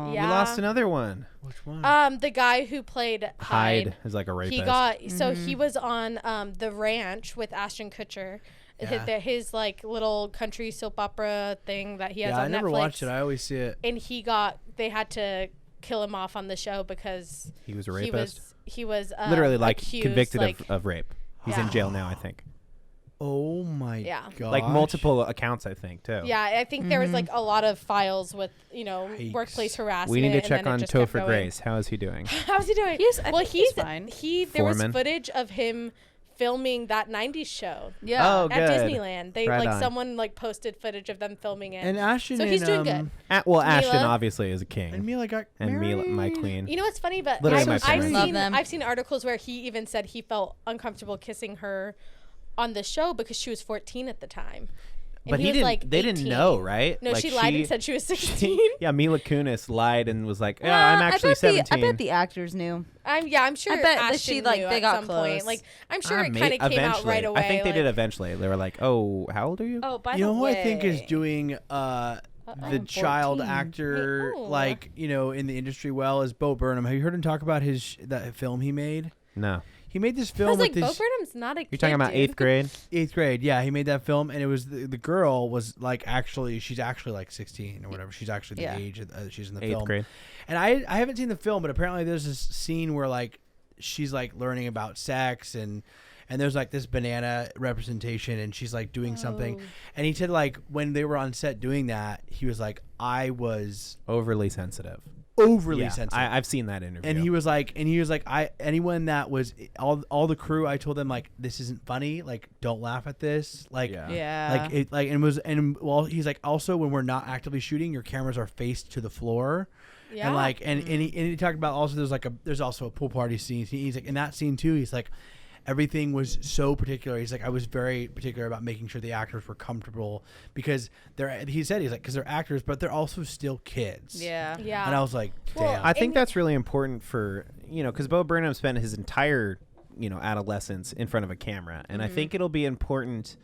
know. Yeah. We lost another one. Which one? the guy who played Hyde is like a rapist. He got so he was on The Ranch with Ashton Kutcher. Yeah. His like little country soap opera thing that he has Yeah, on I never Netflix. watched it. I always see it. And they had to kill him off on the show because He was a rapist. he was Literally like accused, convicted like, of rape. He's in Yeah. jail now, I think. Oh my Yeah. god! Like multiple accounts, I think, too. Yeah, I think there was like a lot of files with Yikes. workplace harassment. We need to and check then it on just kept Topher going. Grace. How is he doing? How's he doing? I think he's fine. There was Foreman. footage of him filming that 90s show Yeah. Oh, at good. Disneyland. They Right on. someone posted footage of them filming it. And Ashton So he's and, doing good. Ashton Mila? obviously is a king. And Mila got And Mila, married. my queen. You know what's funny? But Literally my I've favorite. Love seen them. I've seen articles where he even said he felt uncomfortable kissing her on the show because she was 14 at the time. And But he was didn't. like They didn't 18. know, right? No, Like, she lied and said she was 16. Yeah, Mila Kunis lied and was like, "Yeah, I'm actually 17." I bet the actors knew. I'm sure. I bet that Ashton she, knew they at got some close. point. Like I'm sure it May- kind of came out eventually. right away. I think they like, did eventually. They were like, "Oh, how old are you?" Oh, by You the know who way. I think is doing the I'm child 14. actor Hey, ooh. in the industry well is Bo Burnham. Have you heard him talk about that film he made? No. He made this I film was with like, Bo this Burnham's not a You're kid, talking about dude. 8th grade? 8th grade. Yeah, he made that film, and it was the girl was like she's actually like 16 or whatever. She's actually the Yeah. age she's in the 8th film. grade. And I haven't seen the film, but apparently there's this scene where like she's like learning about sex and there's like this banana representation and she's like doing something. And he said like when they were on set doing that, he was like, I was Overly sensitive. overly Yeah, sensitive. I've seen that interview. and he was like, anyone that was all the crew, I told them like, this isn't funny. Like, don't laugh at this. Like, Yeah. Yeah. he's like, also when we're not actively shooting, your cameras are faced to the floor. Yeah. And like, and he talked about also there's also a pool party scene. He's like, in that scene too, he's like, everything was so particular. He's like, I was very particular about making sure the actors were comfortable because he's like, because they're actors, but they're also still kids. yeah. Yeah. And I was like, Well, damn. I think And- that's really important for, because Bo Burnham spent his entire, adolescence in front of a camera. And I think it'll be important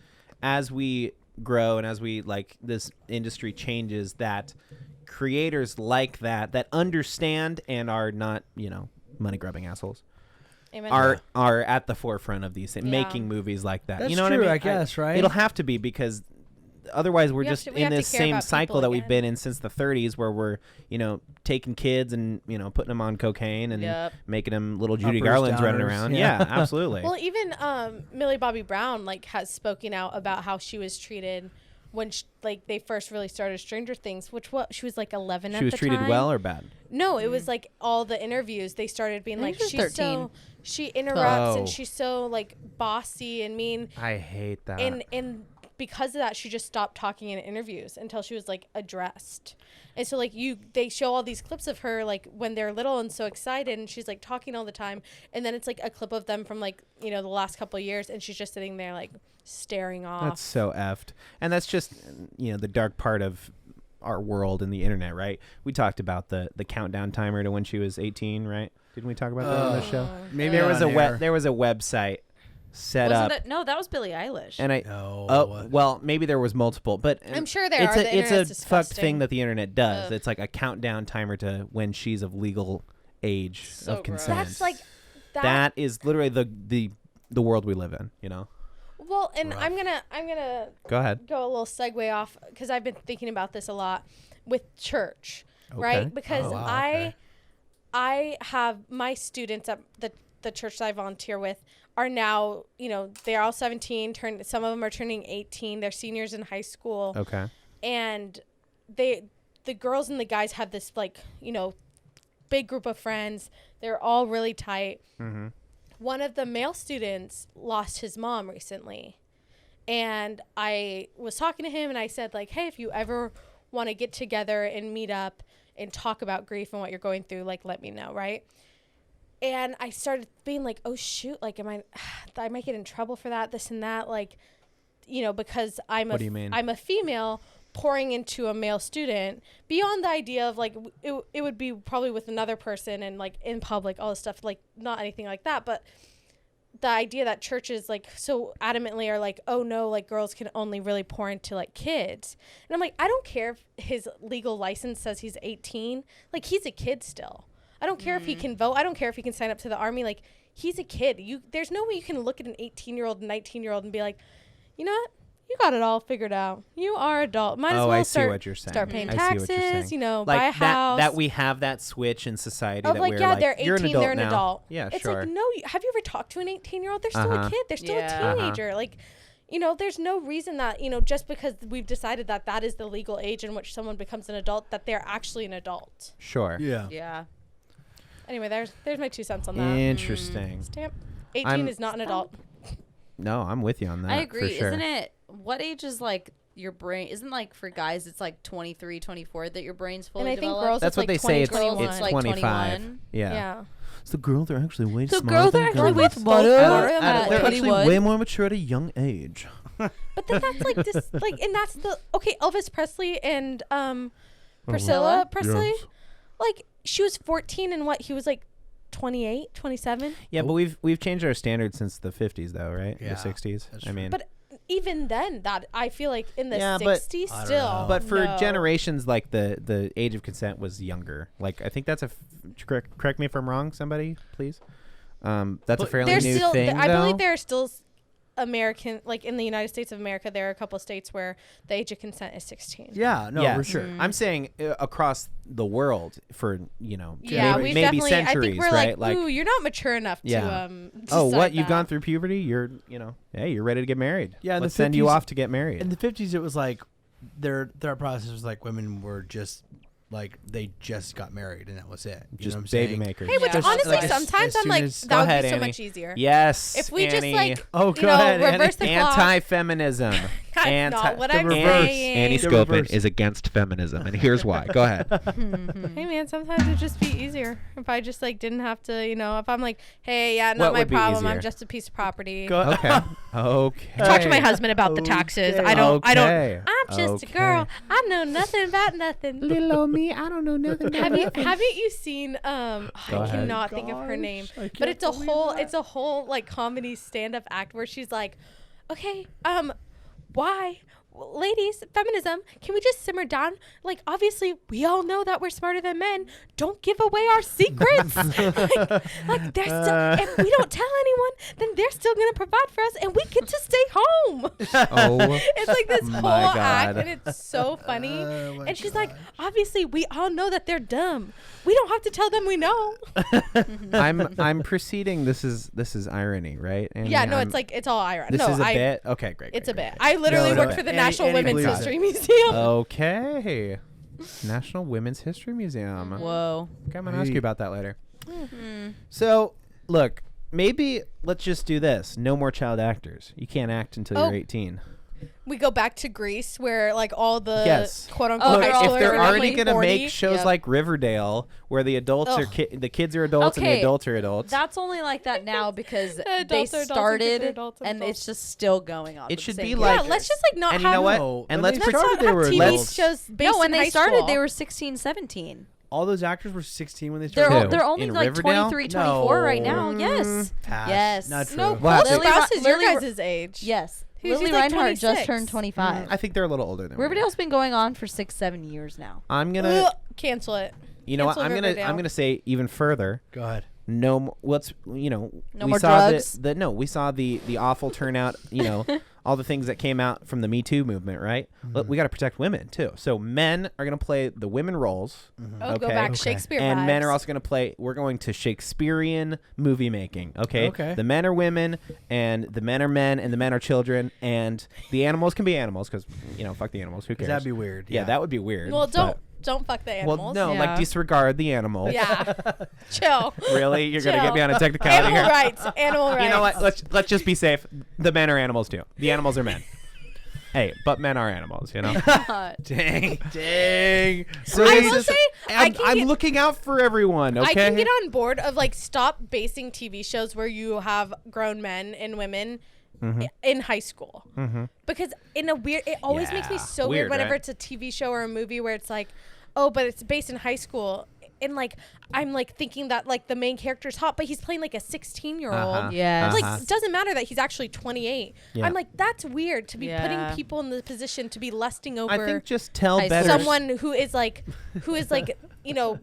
as we grow and as we this industry changes that creators like that understand and are not, money grubbing assholes. Amen. Are at the forefront of these things, Yeah. making movies like that. That's you know true, what I mean? I guess, right? It'll have to be because otherwise we're We have just to- we in have to this care same about cycle people that we've again. been in since the 30s where we're, taking kids and, putting them on cocaine and Yep. making them little Judy Uppers, Garlands running downers, around. yeah. Yeah, absolutely. Well, even Millie Bobby Brown has spoken out about how she was treated when they first really started Stranger Things, she was like 11 at she was the treated time. well or bad? No, it was like all the interviews they started being I like think she was she's so 13. she interrupts Oh. and she's so bossy and mean I hate that. and because of that she just stopped talking in interviews until she was addressed. And so they show all these clips of her when they're little and so excited and she's talking all the time and then it's a clip of them from the last couple of years and she's just sitting there staring off. That's so effed. And that's just, the dark part of our world and the internet, right? We talked about the countdown timer to when she was 18, right? Didn't we talk about that on the show? Maybe There on was a air. there was a website set Wasn't up. it? No, that was Billie Eilish. And I No. well, maybe there was multiple, but I'm sure there it's are. a The it's a internet's fucked disgusting. thing that the internet does. Ugh. It's like a countdown timer to when she's of legal age So of gross. consent. That's that is literally the world we live in, Well, and I'm gonna Go ahead. go a little segue off because I've been thinking about this a lot with church, Okay. right? Because Oh, wow, okay. I have my students at the church that I volunteer with are now, they're all 17, some of them are turning 18. They're seniors in high school. Okay. And the girls and the guys have this big group of friends. They're all really tight. Mm-hmm. One of the male students lost his mom recently. And I was talking to him and I said, like, hey, if you ever want to get together and meet up and talk about grief and what you're going through, like, let me know, right? And I started being like, oh, shoot, like, I might get in trouble for that, this and that, like, because What do you mean? I'm a female pouring into a male student beyond the idea of, like, it would be probably with another person and, like, in public, all this stuff, like, not anything like that, but the idea that churches, like, so adamantly are like, oh, no, like, girls can only really pour into, like, kids. And I'm like, I don't care if his legal license says he's 18. Like, he's a kid still. I don't care if he can vote. I don't care if he can sign up to the army. Like, he's a kid. There's no way you can look at an 18-year-old, 19-year-old and be like, you know what? You got it all figured out. You are adult. Might as well I see what you're saying. start paying I see what you're taxes, saying. like, Like buy a house. that we have that switch in society of that like, we're yeah, like, they're you're 18, an adult they're an now. adult. Yeah, it's sure. like, no, have you ever talked to an 18-year-old? They're still a kid. They're still Yeah. a teenager. Like, there's no reason that, just because we've decided that is the legal age in which someone becomes an adult, that they're actually an adult. Sure. Yeah. Yeah. Anyway, there's my 2 cents on that. Interesting. Stamp. 18 is not an adult. No, I'm with you on that. I agree. For sure. Isn't it? What age is like your brain? Isn't like for guys it's like 23, 24 that your brain's fully And I think developed? girls That's it's what like they 20, say. It's 21. Girls, like 25. 21. Yeah. Yeah. So girls are actually way So smarter girls than are actually guys. way smarter They're than actually way more mature at a young age. But then that's like this, like, and that's Elvis Presley and Priscilla Presley. Yes. Like, she was 14 and he was like 28, 27. Yeah, but we've changed our standards since the 50s, though, right? Yeah, The 60s. that's I true. mean, But even then, that I feel like in the Yeah, but- 60s I don't still. know. but for no. generations, like the age of consent was younger. Like I think that's correct me if I'm wrong. Somebody, please. That's a fairly There's new still, thing. I believe though. there are still American, like in the United States of America, there are a couple of states where the age of consent is 16. Yeah, no, Yeah. for sure. I'm saying across the world for Yeah, maybe, we've maybe definitely. centuries, I think we're right? like, ooh, you're not mature enough Yeah. to. Oh, decide what? You've that. gone through puberty? You're you're ready to get married. Yeah, in the Let's send you 50s off to get married. In the 50s, it was like their process was like women were just like they just got married and that was it. You Just know what I'm baby saying? makers. Hey, which Yeah. honestly, Like, as sometimes I'm soon like, as- that Go would ahead, be so Annie. much easier. Yes. If we just Annie. like, Oh, go ahead, Annie. reverse the clock. Anti-feminism. That's not what I'm reverse. saying. Annie The Skovmand reverse. is against feminism, and here's why. Go ahead. Hey man, sometimes it'd just be easier if I just like didn't have to, if I'm like, hey, yeah, not What my would be problem. easier? I'm just a piece of property. Go- Okay. Okay. Talk to my husband about the taxes. Okay. I don't. Okay. I'm just a girl. I know nothing about nothing. Little old me, I don't know nothing. Haven't you seen I Go ahead. cannot think of her name. Gosh, I But can't it's a believe whole that. like comedy stand up act where she's like, okay, why? Ladies, feminism, can we just simmer down? Like, obviously, we all know that we're smarter than men. Don't give away our secrets. like they're still, if we don't tell anyone, then they're still going to provide for us and we get to stay home. Oh, It's like this My whole God. act and it's so funny. Oh my and she's like, obviously, we all know that they're dumb. We don't have to tell them we know. I'm proceeding. This is irony, right? Annie? Yeah, no, I'm- it's like, it's all irony. this No, is a bit. Okay, great. It's a great, bit. I literally No, work no. for the Annie- National Annie Women's believes History it. Museum. Okay. National Women's History Museum. Whoa. Okay, I'm gonna ask Hey. you about that later. Mm-hmm. So, look, maybe let's just do this. No more child actors. You can't act until Oh. you're 18. We go back to Greece where like all the Yes. quote Oh, unquote Look, they're high all if schoolers they're are already like gonna 40. make shows Yep. like Riverdale, where the adults are Ugh. the kids are adults and the Okay, adults are adults, That's only like that now because they Adults are adults and kids are started adults and and adults. it's just still going on. It with the should same be kids. like- Yeah, let's just like not and have you know what? No, And when let's they pre- let's started, not they have were TV adults. shows based No, when in high they started, school. they were 16, 17. All those actors were 16 when they They're started. Who? they're only In like Riverdale? 23, 24 right now. No. Yes. Pass. Yes. Not true. No, What? Cole Lily Sprouse is your Lily- guys' age. Yes. He's Lily like Reinhart just 26. turned 25. I think they're a little older than we are. Riverdale's been going on for 6-7 years now. I'm gonna. Cancel it. You know what? Cancel I'm Riverdale. gonna say even further. Go ahead. no, let's No we more saw drugs? we saw the awful turnout, all the things that came out from the Me Too movement, right? But we got to protect women too. So men are going to play the women roles. Oh, Okay. go back Okay. Shakespeare And men vibes. are also going to play. We're going to Shakespearean movie making. Okay. Okay. The men are women, and the men are men, and the men are children, and the animals can be animals because fuck the animals. Who cares? That'd be weird. Yeah, that would be weird. Well, but- don't fuck the animals. Well, no, Yeah. like disregard the animal. Yeah. Chill. Really, you're gonna Chill. get me on a technicality Animal here? rights. Animal rights. You know what? Let's just be safe. The men are animals too. The animals are men. Hey, but men are animals. Dang. So I it's will just- say, I'm looking out for everyone. Okay. I can get on board of like stop basing TV shows where you have grown men and women in high school, because in a weird, it always makes me Yeah. so Weird, weird whenever right? it's a TV show or a movie where it's like, oh, but it's based in high school. And like I'm like thinking that like the main character's hot, but he's playing like a 16-year-old. Uh-huh. Yes. Like it doesn't matter that he's actually 28. Yeah. I'm like, that's weird to be Yeah. putting people in the position to be lusting over I think just tell High better. school. someone who is like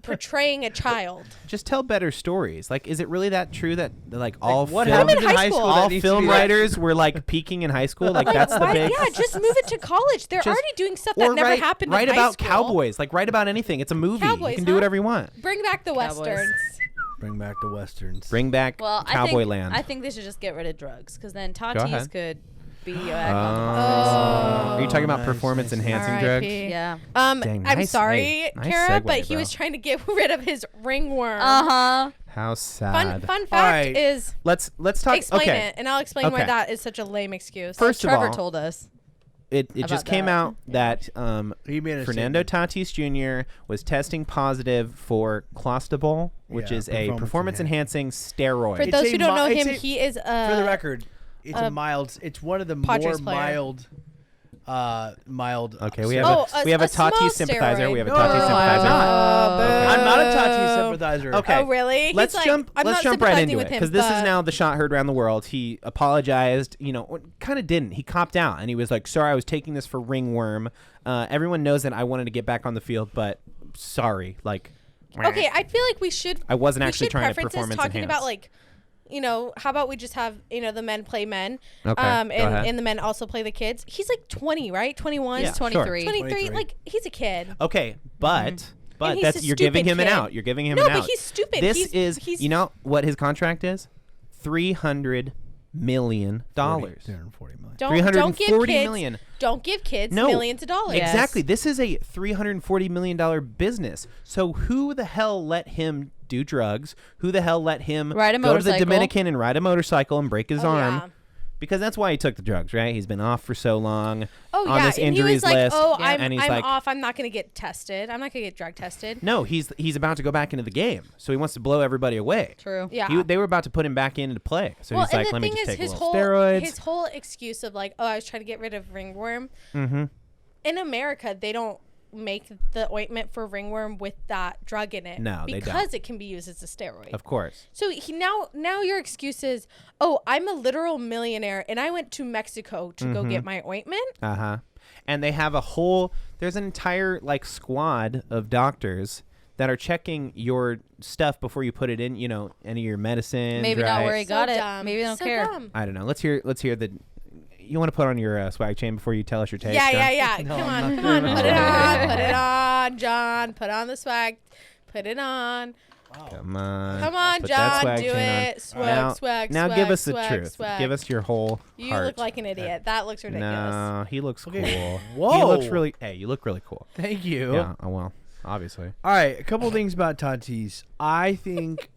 portraying a child. Just tell better stories. Like, is it really that true that like all what film, happened in high high school. school? that all needs to film be- writers were like peaking in high school? Like that's the Why- big. Yeah, just move it to college. They're Just- already doing stuff that or never write, happened write in high about school. cowboys. Like write about anything. It's a movie. You Cowboys, can do huh? whatever you want. Bring back the Cowboys. westerns. Bring back the westerns. Bring back Well, Cowboy Land. I think they should just get rid of drugs because then ahead. Tatis could be back on the Are you talking about nice, performance nice, nice. enhancing drugs? R.I.P. Yeah. Dang, I'm nice- sorry, hey, nice Cara, segue, but he bro. was trying to get rid of his ringworm. Uh-huh. How sad. Fun fact right. is Let's talk. explain okay. it, and I'll explain why Okay. that is such a lame excuse. First of Trevor all, told us. it about just came that. out that He made a Fernando statement. Tatis Jr. was testing positive for clostebol, which Yeah, is a performance enhancing steroid. For It's those a who don't know it's him, a- he is For the record, it's a mild. It's one of the Padres more player. mild. Okay, we have Oh, we have a a small Tatis sympathizer. steroid. We have a No, Tatis no, no, sympathizer. I'm Okay. not a Tatis sympathizer. Okay. Oh, really? Let's He's like, jump. I'm Let's not jump right sympathizing into with it him, because this is but- now the shot heard around the world. He apologized. Kind of didn't. He copped out and he was like, "Sorry, I was taking this for ringworm. Everyone knows that I wanted to get back on the field, but sorry, like." Okay, I feel like we should. I wasn't we actually should trying to preference this performance talking enhance. about like, how about we just have the men play men, Okay, go ahead. and the men also play the kids. He's like 20, right? 21, Yeah, sure. 23. 23. 23. Like he's a kid. Okay, but And he's that's a you're giving stupid him an kid. out. You're giving him No, an but out. he's stupid. This He's- is he's- you know what his contract is? $300 million. $340 million. Don't 340 give kids, million. Don't give kids No. millions of dollars. Yes. Exactly. This is a $340 million business. So who the hell let him do drugs? Who the hell let him Ride a go to the motorcycle. Dominican and ride a motorcycle and break his Oh, arm? yeah. Because that's why he took the drugs, right? He's been off for so long Oh on yeah, this and he injuries was like, list. "Oh, Yeah. and he's I'm like, off. I'm not gonna get tested. I'm not gonna get drug tested." no, he's about to go back into the game. So he wants to blow everybody away. True. Yeah. They were about to put him back into play. So Well, he's and like, the let me thing just is, take a his little whole steroids. his whole excuse of like, "Oh, I was trying to get rid of ringworm." Mm-hmm. In America, they don't make the ointment for ringworm with that drug in it. No, they don't. because it can be used as a steroid. Of course. So now your excuse is, "Oh, I'm a literal millionaire and I went to Mexico to go get my ointment." Uh-huh. And they have there's an entire like squad of doctors that are checking your stuff before you put it in, any of your medicine. Maybe not where he So got it. dumb. Maybe they don't So care. dumb. I don't know. Let's hear the you want to put on your swag chain before you tell us your taste? Yeah, John? yeah, yeah. No, Come I'm on, not come on. doing Put it. it on. Put it on, John. Put on the swag. Put it on. Come on. Come on, Put that John. swag Do chain on. it. Swag, Now, swag, now swag, give us the swag, truth. swag. Give us your whole You heart. look like an idiot. That looks ridiculous. No, he looks cool. Okay. He Whoa. looks really. Hey, you look really cool. Thank you. Yeah. Oh well, obviously. All right, a couple things about Tatis. I think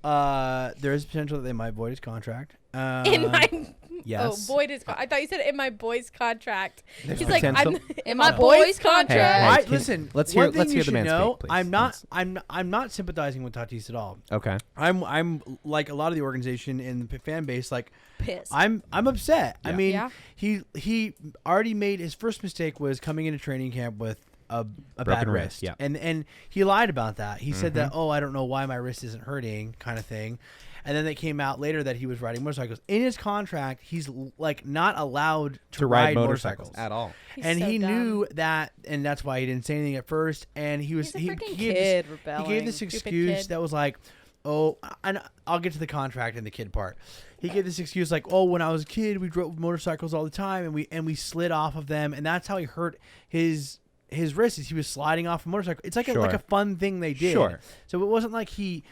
there is potential that they might void his contract. In my Yes. void his. I thought you said in my boy's contract. There's He's like, potential? I'm In my a boy's contract. Hey, I, can- listen. let's one hear- thing let's you hear the should manscape, know, please. I'm not. Let's- I'm not sympathizing with Tatis at all. Okay. I'm like a lot of the organization and the fan base. Like Pissed. I'm upset. I Yeah. mean, Yeah. he already made his first mistake was coming into training camp with a bad Broken wrist. wrist, yeah. And he lied about that. He said that, I don't know why my wrist isn't hurting, kind of thing. And then it came out later that he was riding motorcycles. In his contract, he's like not allowed to ride motorcycles at all. He's and so he dumb. knew that, and that's why he didn't say anything at first. And he was He's a he freaking gave kid this, he rebelling. gave this Stupid excuse kid. that was like, oh, and I'll get to the contract and the kid part. He gave this excuse like, oh, when I was a kid, we drove motorcycles all the time, and we slid off of them, and that's how he hurt his wrist. Is he was sliding off a motorcycle. It's like a fun thing they did. Sure. So it wasn't like he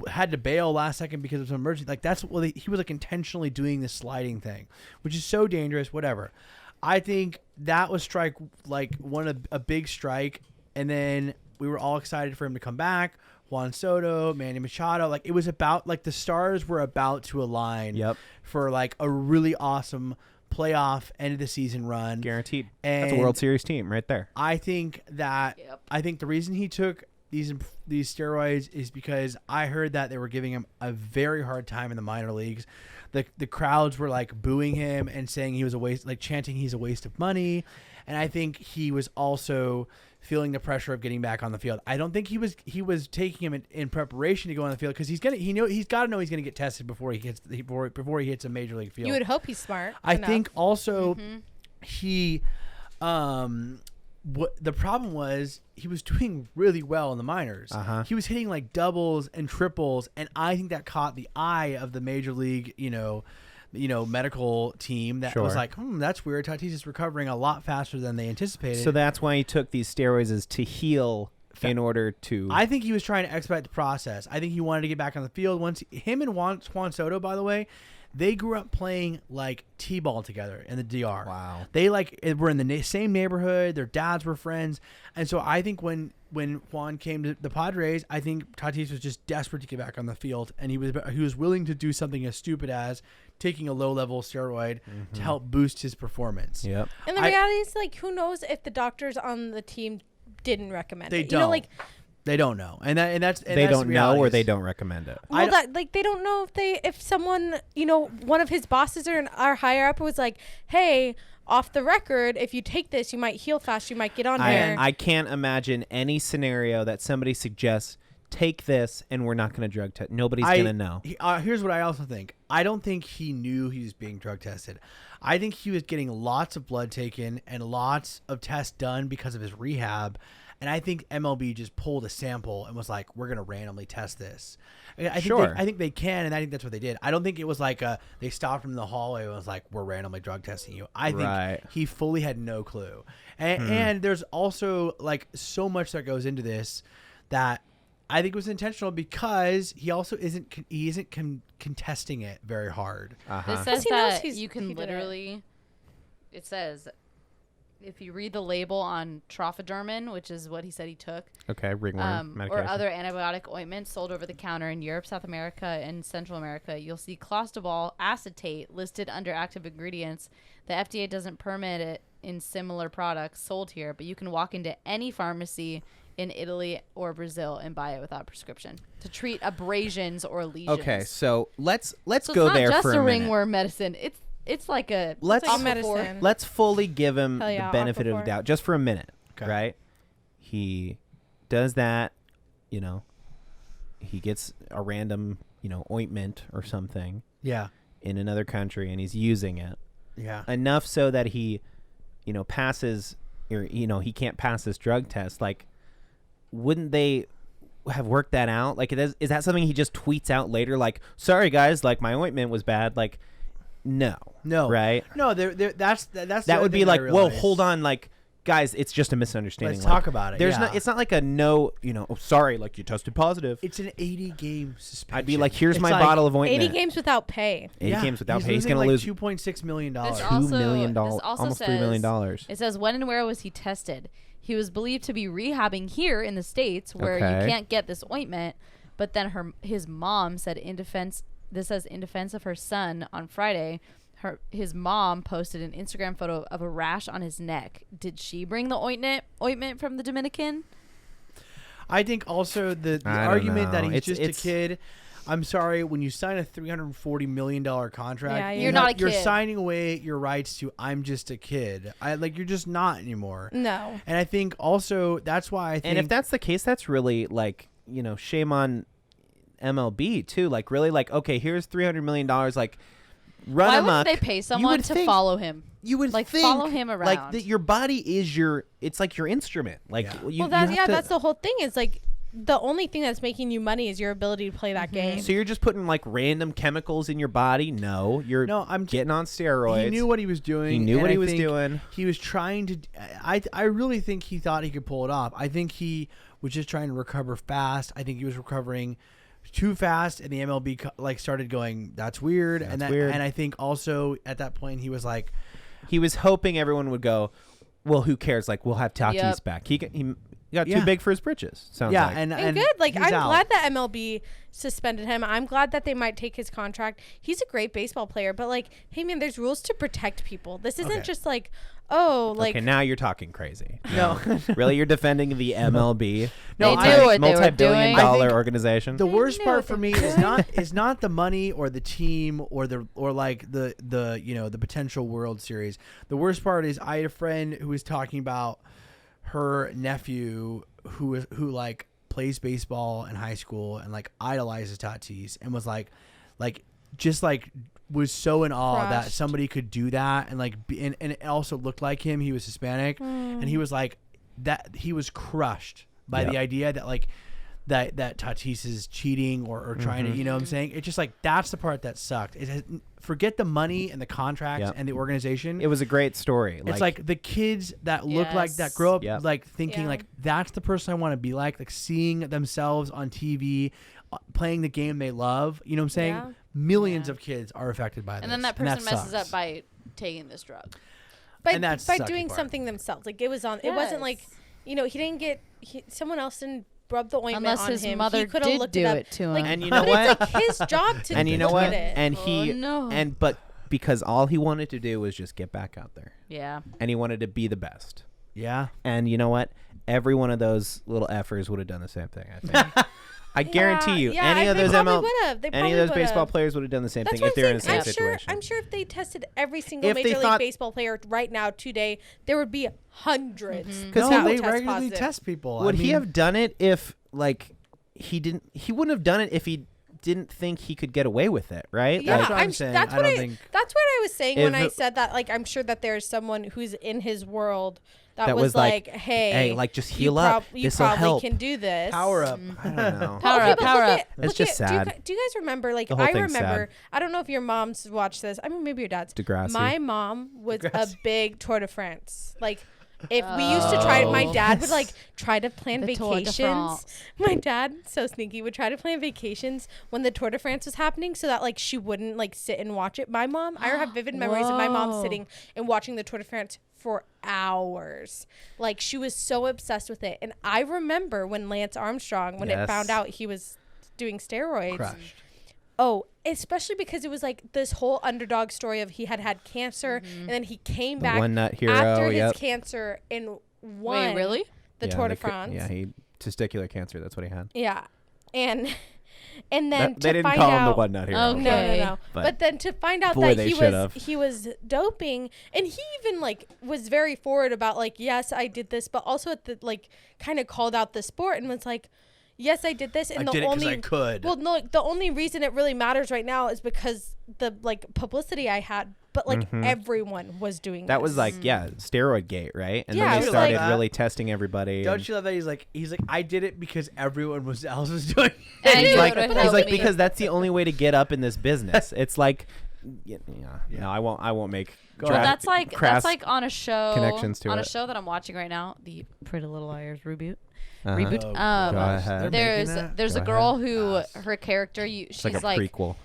had to bail last second because of some emergency. Like that's what he was like intentionally doing this sliding thing, which is so dangerous. Whatever. I think that was a big strike, and then we were all excited for him to come back. Juan Soto, Manny Machado, like it was about like the stars were about to align for like a really awesome playoff end of the season run. Guaranteed. And that's a World Series team right there. I think that the reason he took these steroids is because I heard that they were giving him a very hard time in the minor leagues. The crowds were like booing him and saying he was a waste, like chanting he's a waste of money. And I think he was also feeling the pressure of getting back on the field. I don't think he was taking him in preparation to go on the field because he's got to know he's going to get tested before he hits a major league field. You would hope he's smart. I think also he the problem was he was doing really well in the minors. He was hitting like doubles and triples, and I think that caught the eye of the major league, medical team that was like, that's weird. Tatis is recovering a lot faster than they anticipated. So that's why he took these steroids, is to heal in order to. I think he was trying to expedite the process. I think he wanted to get back on the field. Once him and Juan Soto, by the way, they grew up playing like t-ball together in the DR. Wow. They were in the same neighborhood. Their dads were friends, and so I think when Juan came to the Padres, I think Tatis was just desperate to get back on the field, and he was willing to do something as stupid as taking a low-level steroid to help boost his performance. Yep. And the reality is, like, who knows if the doctors on the team didn't recommend it? They don't. They don't know, and that's they don't know, or they don't recommend it. Well, they don't know if someone, one of his bosses or higher up was like, hey, off the record, if you take this, you might heal fast, you might get on here. I can't imagine any scenario that somebody suggests, take this and we're not going to drug test. Nobody's going to know. Here's what I also think. I don't think he knew he was being drug tested. I think he was getting lots of blood taken and lots of tests done because of his rehab. And I think MLB just pulled a sample and was like, we're going to randomly test this. I think they can, and I think that's what they did. I don't think it was like they stopped him in the hallway and was like, we're randomly drug testing you. I think he fully had no clue. And there's also like so much that goes into this that I think was intentional because he also isn't contesting it very hard. This says that you can literally, it says, if you read the label on Trophadurmin, which is what he said he took, ringworm medication, or other antibiotic ointments sold over the counter in Europe, South America, and Central America, you'll see clostebol acetate listed under active ingredients. The FDA doesn't permit it in similar products sold here, but you can walk into any pharmacy in Italy or Brazil and buy it without prescription to treat abrasions or lesions. Okay, so let's so go it's there not for just a a minute. ringworm medicine. It's like a medicine. Let's fully give him the benefit of the Aquaphor. doubt just for a minute, right? He does that, he gets a random, ointment or something in another country, and he's using it enough so that he, passes, or, he can't pass this drug test. Like, wouldn't they have worked that out? Like, is that something he just tweets out later? Like, sorry guys, like my ointment was bad. Like, no, right? No, that's that would be like, whoa, hold on, like, guys, it's just a misunderstanding. Let's talk about it. There's it's not like a no, oh, sorry, like you tested positive. It's an 80-game suspension. I'd be like, here's my bottle of ointment. 80 games without pay. 80 games without pay. He's going to lose $2.6 million. $2 million, almost $3 million. It says, when and where was he tested? He was believed to be rehabbing here in the States, where you can't get this ointment. But then his mom said, in defense of her son on Friday, his mom posted an Instagram photo of a rash on his neck. Did she bring the ointment from the Dominican? I think also the argument that he's just a kid. I'm sorry, when you sign a $340 million contract, you're not a kid. You're signing away your rights to I'm just a kid. You're just not anymore. No. And I think also that's why I think. And if that's the case, that's really like, shame on MLB too. Like, really, like, okay, here's $300 million. Like, run Why amok. wouldn't they pay someone to follow him? You would like think, follow him around. Like your body is it's like your instrument. Like that's the whole thing. Is like the only thing that's making you money is your ability to play that game. So you're just putting like random chemicals in your body? No, I'm getting on steroids. He knew what he was doing. He knew what he was doing. He was trying to. I really think he thought he could pull it off. I think he was just trying to recover fast. I think he was recovering too fast, and the MLB like started going, "That's weird." That's weird. And I think also at that point he was like, he was hoping everyone would go, well, who cares? Like, we'll have Tatis back. He got too big for his britches. Sounds like. and good. Like, I'm out. glad that MLB suspended him. I'm glad that they might take his contract. He's a great baseball player, but like, hey man, there's rules to protect people. This isn't just like, okay, now you're talking crazy. No, really, you're defending the MLB? No, they knew what they were multi-billion doing. dollar organization. The worst part for me is not the money or the team or the potential World Series. The worst part is I had a friend who was talking about her nephew who like plays baseball in high school and like idolizes Tatis and was like was so in awe that somebody could do that and like and it also looked like him. He was Hispanic and he was like that he was crushed by the idea that like that Tatis is cheating or trying to, you know what I'm saying? It's just like that's the part that sucked. Forget the money and the contracts and the organization. It was a great story. It's like the kids that look like that grow up like thinking like that's the person I want to be like seeing themselves on TV playing the game they love. You know what I'm saying? Yeah. Millions of kids are affected by this. And then that person messes up by taking this drug. By doing something themselves. Like it was on. It wasn't like, he didn't get someone else didn't rub the ointment unless on his him. mother He could have looked do it it to him. Like, and you know what? It's like his job to. And you know what? It. And he but because all he wanted to do was just get back out there. Yeah. And he wanted to be the best. Yeah. And you know what? Every one of those little effers would have done the same thing, I think. I guarantee you, any of those baseball players would have done the same thing if they were in the same situation. I'm sure if they tested every single Major League Baseball player right now today, there would be hundreds. Because they regularly test people. Would he have done it if like he didn't? He wouldn't have done it if he didn't think he could get away with it, right? Yeah, that's what I'm saying. That's what I was saying when I said that. Like, I'm sure that there's someone who's in his world that was like, hey, like just heal up. You This'll probably help. can do this. Power up. I don't know. Power up. It's just sad. Do you guys remember? Like, The whole I thing's remember. sad. I don't know if your moms watched this. I mean, maybe your dad's. DeGrassi. My mom was a big Tour de France. Like, if we used to try, my dad would like try to plan vacations. My dad, so sneaky, would try to plan vacations when the Tour de France was happening, so that like she wouldn't like sit and watch it. My mom, I have vivid memories of my mom sitting and watching the Tour de France for hours. Like she was so obsessed with it. And I remember when Lance Armstrong, when it found out he was doing steroids. Crushed. Oh, especially because it was like this whole underdog story of he had cancer and then he came back one nut hero, after his cancer and won. Wait, really? The Tour de France. He testicular cancer. That's what he had. Yeah, and then they didn't call him the one nut hero. Okay. No. But then to find out that he was doping, and he even like was very forward about like, yes, I did this, but also at the like kind of called out the sport and was like, yes, I did this, and I did it 'cause I could. Well, no, the only reason it really matters right now is because the like publicity I had, but like everyone was doing that this. was like steroid gate, right? And Yeah, then it they was started like really testing everybody. Don't you love that he's like I did it because everyone else was doing it. And he's you like would've helped me. because that's the only way to get up in this business. It's like no, I won't make Well, that's like on a show connections to on it. a show that I'm watching right now, the Pretty Little Liars reboot. Oh, Go ahead. There's a girl who her character she's like a prequel.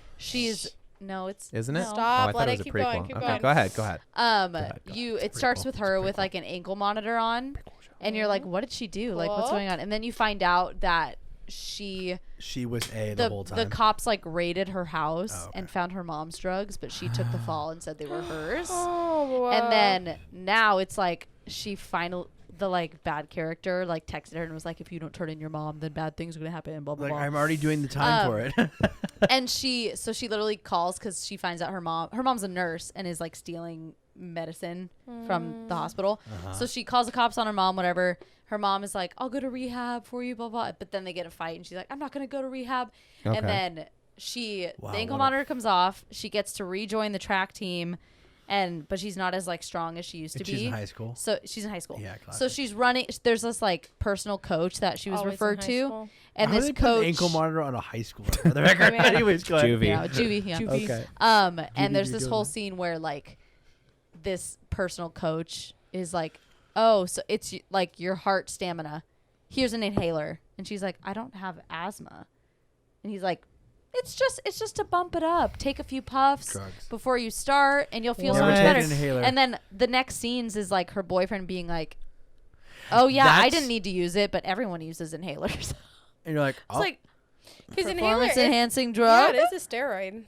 Isn't it? Stop, I thought let it it was a keep prequel. going, keep Okay, going. go ahead. It starts with her with like an ankle monitor on, and you're like, what did she do? Like, what's going on? And then you find out that she was the whole time. The cops like raided her house and found her mom's drugs, but she took the fall and said they were hers. Oh, wow. And then now it's like the like bad character like texted her and was like, if you don't turn in your mom, then bad things are gonna happen. Blah blah like blah. I'm already doing the time for it. And she literally calls because she finds out her mom's a nurse and is like stealing medicine from the hospital. So she calls the cops on her mom, whatever. Her mom is like, I'll go to rehab for you, blah blah. But then they get a fight and she's like, I'm not gonna go to rehab. And then the ankle monitor comes off. She gets to rejoin the track team. but she's not as like strong as she used to be. She's in high school. So she's in high school. Yeah, So classic. she's running. There's this like personal coach that she was Always in referred high to, school. and How this do they put an coach. ankle monitor on a high schooler? For the record. Yeah. Anyways, go ahead. Juvie. Yeah, juvie. Yeah. Juvie. Okay. And Juvie, there's you're this doing whole that. scene where like this personal coach is like, oh, so it's like your heart stamina. Here's an inhaler, and she's like, I don't have asthma, and he's like, it's just to bump it up. Take a few puffs Drugs. before you start, and you'll feel so Never much take better. an inhaler. And then the next scenes is like her boyfriend being like, oh yeah, I That's- didn't need to use it, but everyone uses inhalers. And you're like, It's oh, like Because inhaler, performance it, enhancing yeah, drug. it is a steroid.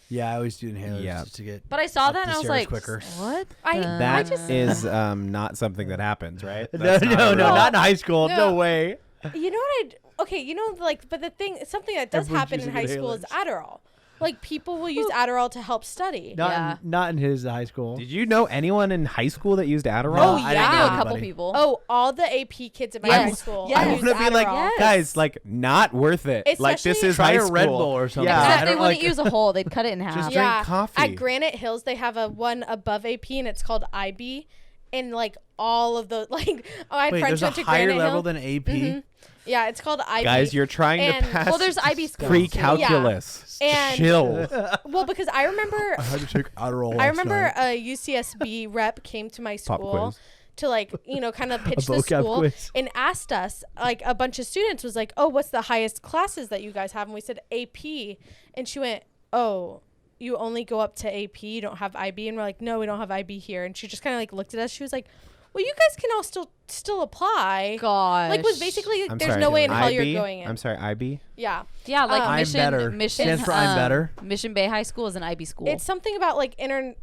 yeah, I always do inhalers Yeah. just to get. But I saw up that the and I was stairs like, quicker. what? That the- is not something that happens, right? No, That's not no, a no, real- not in high school. No, No. way. You know what okay, you know, like, but the thing, something that does Everyone's happen in using high school is inhalers. Adderall. Like, people will use Adderall to help study. Not Yeah. not in his high school. Did you know anyone in high school that used Adderall? Oh, I yeah. didn't I know know a couple anybody. people. Oh, all the AP kids at my Yes. high school. Yes. I use want to be like, Adderall. Yes. guys, like, not worth it. Like, this Especially- is Try high a school. Red Bull or something. Yeah. I Except they don't wouldn't like- use a whole. They'd cut it in half. drink Yeah, coffee. at Granite Hills, they have a one above AP, and it's called IB. And, like, all of the, like, I had Wait, friends there's a who went to higher Granite level Hill. than AP. Mhm. Yeah, it's called IB. Guys, you're trying to And- pass Well, there's IB school. pre-calculus. And- Chill. Well, because I remember I had to take Adderall. I last remember night. a UCSB rep came to my Pop school quiz. to like, you know, kind of pitch the vocab school quiz. and asked us, like a bunch of students was like, oh, what's the highest classes that you guys have? And we said AP. And she went, oh, you only go up to AP, you don't have IB? And we're like, no, we don't have IB here. And she just kind of like looked at us. She was like, well, you guys can all still apply. Gosh. Like, was basically, I'm there's sorry, no way in hell IB? you're going in. I'm sorry, IB? Yeah. Yeah, like I'm Mission. better. Mission Stands for I'm better. Mission Bay High School is an IB school. It's something about like inner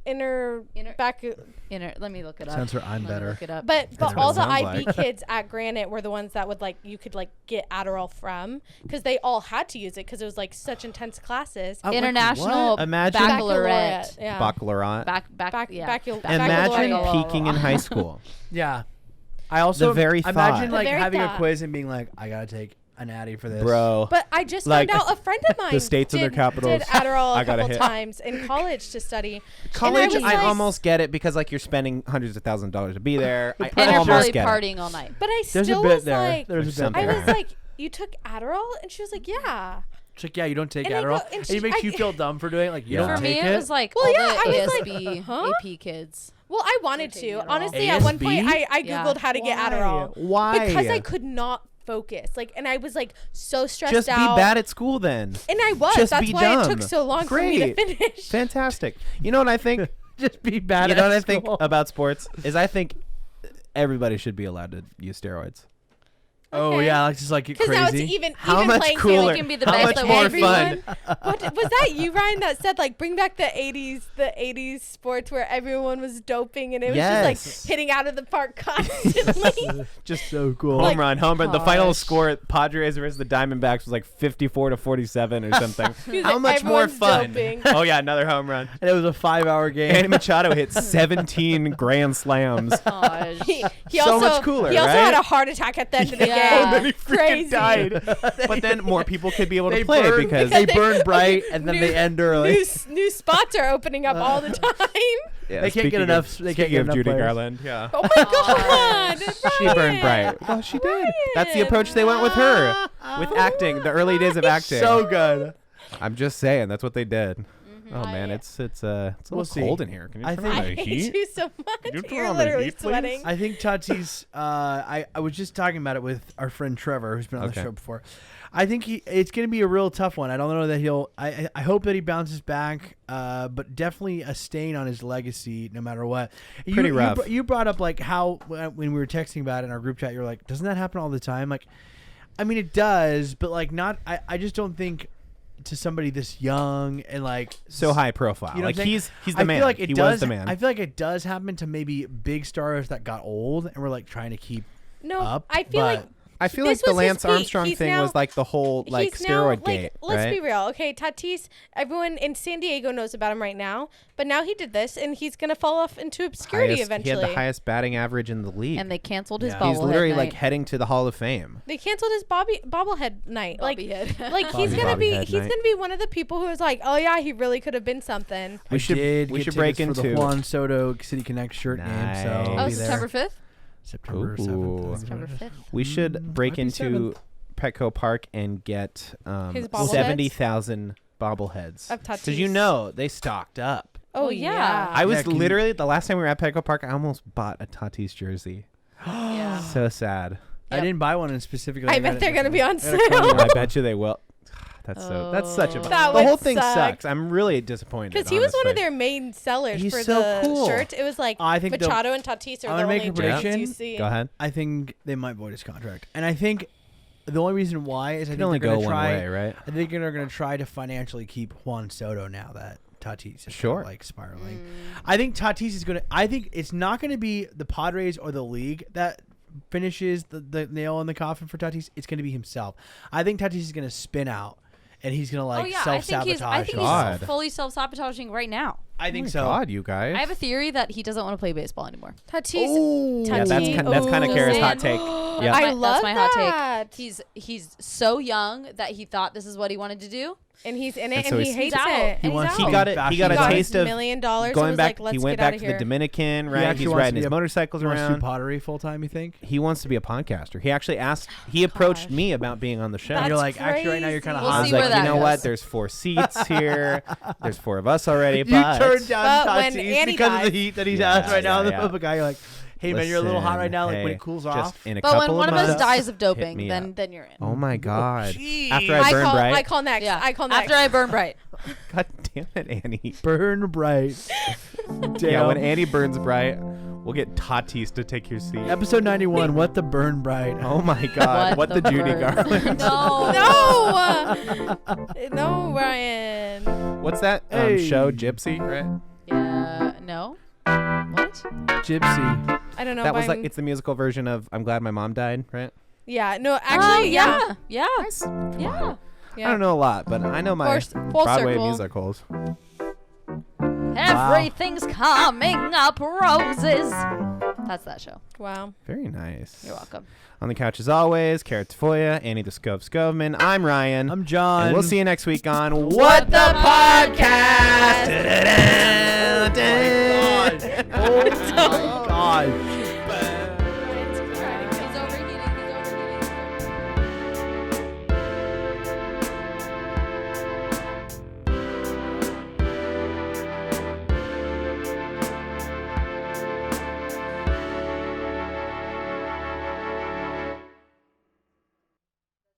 back. Let me look it up. Sounds for I'm Let me better. Look it up. But what all it the sounds IB like. kids at Granite were the ones that would like you could like get Adderall from because they all had to use it because it was like such intense classes. like, International what? Imagine- Baccalaureate. Yeah. Baccalaureate. Yeah. Baccalaureate. Imagine Baccalaureate. peaking in high school. Yeah. I also The very imagine thought. like The very having a thought. quiz and being like, I gotta take an Addy for this. Bro. But I just Like, found out a friend of mine states and their did capitals. Adderall I a gotta couple hit. times in college to study. College, was I like- almost get it because like you're spending hundreds of thousands of dollars to be there. I And you're almost probably get it. partying all night. But I There's still a bit was there. like, There's a bit something. I there. was like, you took Adderall, and she was like, yeah. It's like, yeah, you don't take And I go- Adderall. and And she- it makes you I- feel dumb for doing it. Like, you Yeah. don't For take me, it. it was like Well, all yeah, the I was like, ASB, huh? AP kids. Well, I wanted taking it to. all. Honestly, at one point, ASB? I Yeah. Googled how to get Adderall. Why? Because I could not focus. Like, and I was like so stressed Just be out. bad at school then. And I was. Just That's be why it dumb. took so long for me to Great. finish. Fantastic. You know what I think? just be bad You at know what I think school. about sports is I think everybody should be allowed to use steroids. Oh Okay. yeah, like just like get Because now it's crazy. even How much playing cooler? field. can be the How best much of more everyone. fun? What, was that you, Ryan, that said like bring back the 80s sports where everyone was doping and it was Yes. just like hitting out of the park constantly. just so cool. Home run. The final gosh. score at Padres versus the Diamondbacks was like 54-47 or something. Because How much more everyone's fun? doping. Oh yeah, another home run. And it was a 5-hour game. Manny Machado hit 17 grand slams. Gosh. He So also, much cooler, he also right? had a heart attack at the end of the Yeah. game. And then he freaking Crazy. died. But then more people could be able to they play burn, because they burn bright and then New- they end early. New spots are opening up all the time. Yeah, They can't get speaking enough- Of, they can't speaking get of enough Judy players. Garland, yeah. Oh my God. She burned bright. Oh, she did. That's the approach they went with her. With acting, the early days of acting. So good. I'm just saying, that's what they did. Oh I- man, it's a little We'll see. cold in here. Can you I turn think- on I the hate heat? you so you much. turn You're on the literally heat, please? sweating. I think Tatis. I was just talking about it with our friend Trevor, who's been on the Okay. show before. I think it's going to be a real tough one. I don't know that he'll. I hope that he bounces back, but definitely a stain on his legacy, no matter what. Pretty rough. You brought up like how when we were texting about it in our group chat, you're like, doesn't that happen all the time? Like, I mean, it does, but like not. I just don't think to somebody this young and like So high profile. You know Like what I'm he's saying? the I man. feel like it He does, was the man. I feel like it does happen to maybe big stars that got old and we're like trying to keep No, up. I feel but like I feel This like the was his Lance peak. Armstrong He's thing now- was like the whole like he's now, steroid gate, let's right? be real. Okay, Tatis, everyone in San Diego knows about him right now, but now he did this, and he's gonna fall off into obscurity He eventually. had the highest batting average in the league. And they canceled his Yeah. bobblehead He's literally night. like heading to the Hall of Fame. They canceled his bobblehead night. Bobbyhead. Like he's gonna Bobby be head he's night. gonna be one of the people who is like, oh yeah, he really could have been something. We should did we get should break tickets for the into Juan Soto City Connect shirt game. So Nice. I'll Oh, be there. September 5th? September Ooh. 7th. September 5th. we should break might be into Petco Park and get His bobbleheads? 70,000 bobbleheads. Of Tatis. Because you know they stocked up. Oh, Oh, yeah. yeah. I was Yeah, can you- literally the last time we were at Petco Park, I almost bought a Tatis jersey. Yeah. So sad. I Yep. didn't buy one in specifically. I got bet it- they're gonna be on I got a code. sale. I bet you they will. That's such a That the would whole thing suck. sucks. I'm really disappointed Because he was one of honestly. their main sellers He's for so the cool. shirt. It was like I think the- Machado and Tatis I'm are the gonna make only a prediction. jerseys you see. Go ahead. I think they might void his contract, and I think the only reason why is I It think can only they're go gonna one try. way, right? I think they're going to try to financially keep Juan Soto now that Tatis is Sure. kind of like spiraling. I think Tatis is going to. I think it's not going to be the Padres or the league that finishes the nail in the coffin for Tatis. It's going to be himself. I think Tatis is going to spin out, and he's going to like oh, yeah. self-sabotage. I think God. he's fully self-sabotaging right now. I think Oh my so. God, you guys. I have a theory that he doesn't want to play baseball anymore. Tatis. Ooh. yeah, that's Tatis. kind of Ooh. Cara's Just hot saying. take. That's Yeah. I my, love that's my hot that. take. He's so young that he thought this is what he wanted to do. And he's in And it, so and he he's hates out. it. He And wants he's to out. He got it. He got a got taste his of $1 million and going was back. like, let's He went get out back of to the here. Dominican, right? actually He's wants riding to his be a- motorcycles He wants to do around. pottery full time. You think? He wants to be a podcaster. He actually asked. He approached gosh. me about being on the show. That's You're like, actually, right now you're kind of We'll I hot. was see where like, that you know goes. what? There's 4 seats here. There's 4 of us already. You But turned down But when Tatis Annie because of the dies- heat that he's Yeah, asked right now. yeah, The guy, you're like, hey man, you're a little hot right now. Like when hey, it cools just off. in a But when couple one of us months, dies of hit doping, me then up. you're in. Oh my God! Jeez. After I burn bright. I call next. Yeah. I call next. After I burn bright. God damn it, Annie. Burn bright. Yeah, when Damn. Annie burns bright, we'll get Tatis to take your seat. Episode 91. What the burn bright? Oh my God! What the Judy burn? Garland? No. No, Ryan. What's that Hey. show? Gypsy, right? Yeah. No. What? Gypsy. I don't know. That but was like I'm- it's the musical version of "I'm Glad My Mom Died," right? Yeah. No, Oh, actually, yeah. Yeah. Come Yeah. on. Yeah. I don't know a lot, but I know my Full Broadway circle. musicals. Everything's coming up roses. That's that show. Wow. Very nice. You're welcome. On the couch as always, Cara Tafolla, Annie the Skovmand. I'm Ryan. I'm John. And we'll see you next week on What the Podcast. Oh my God.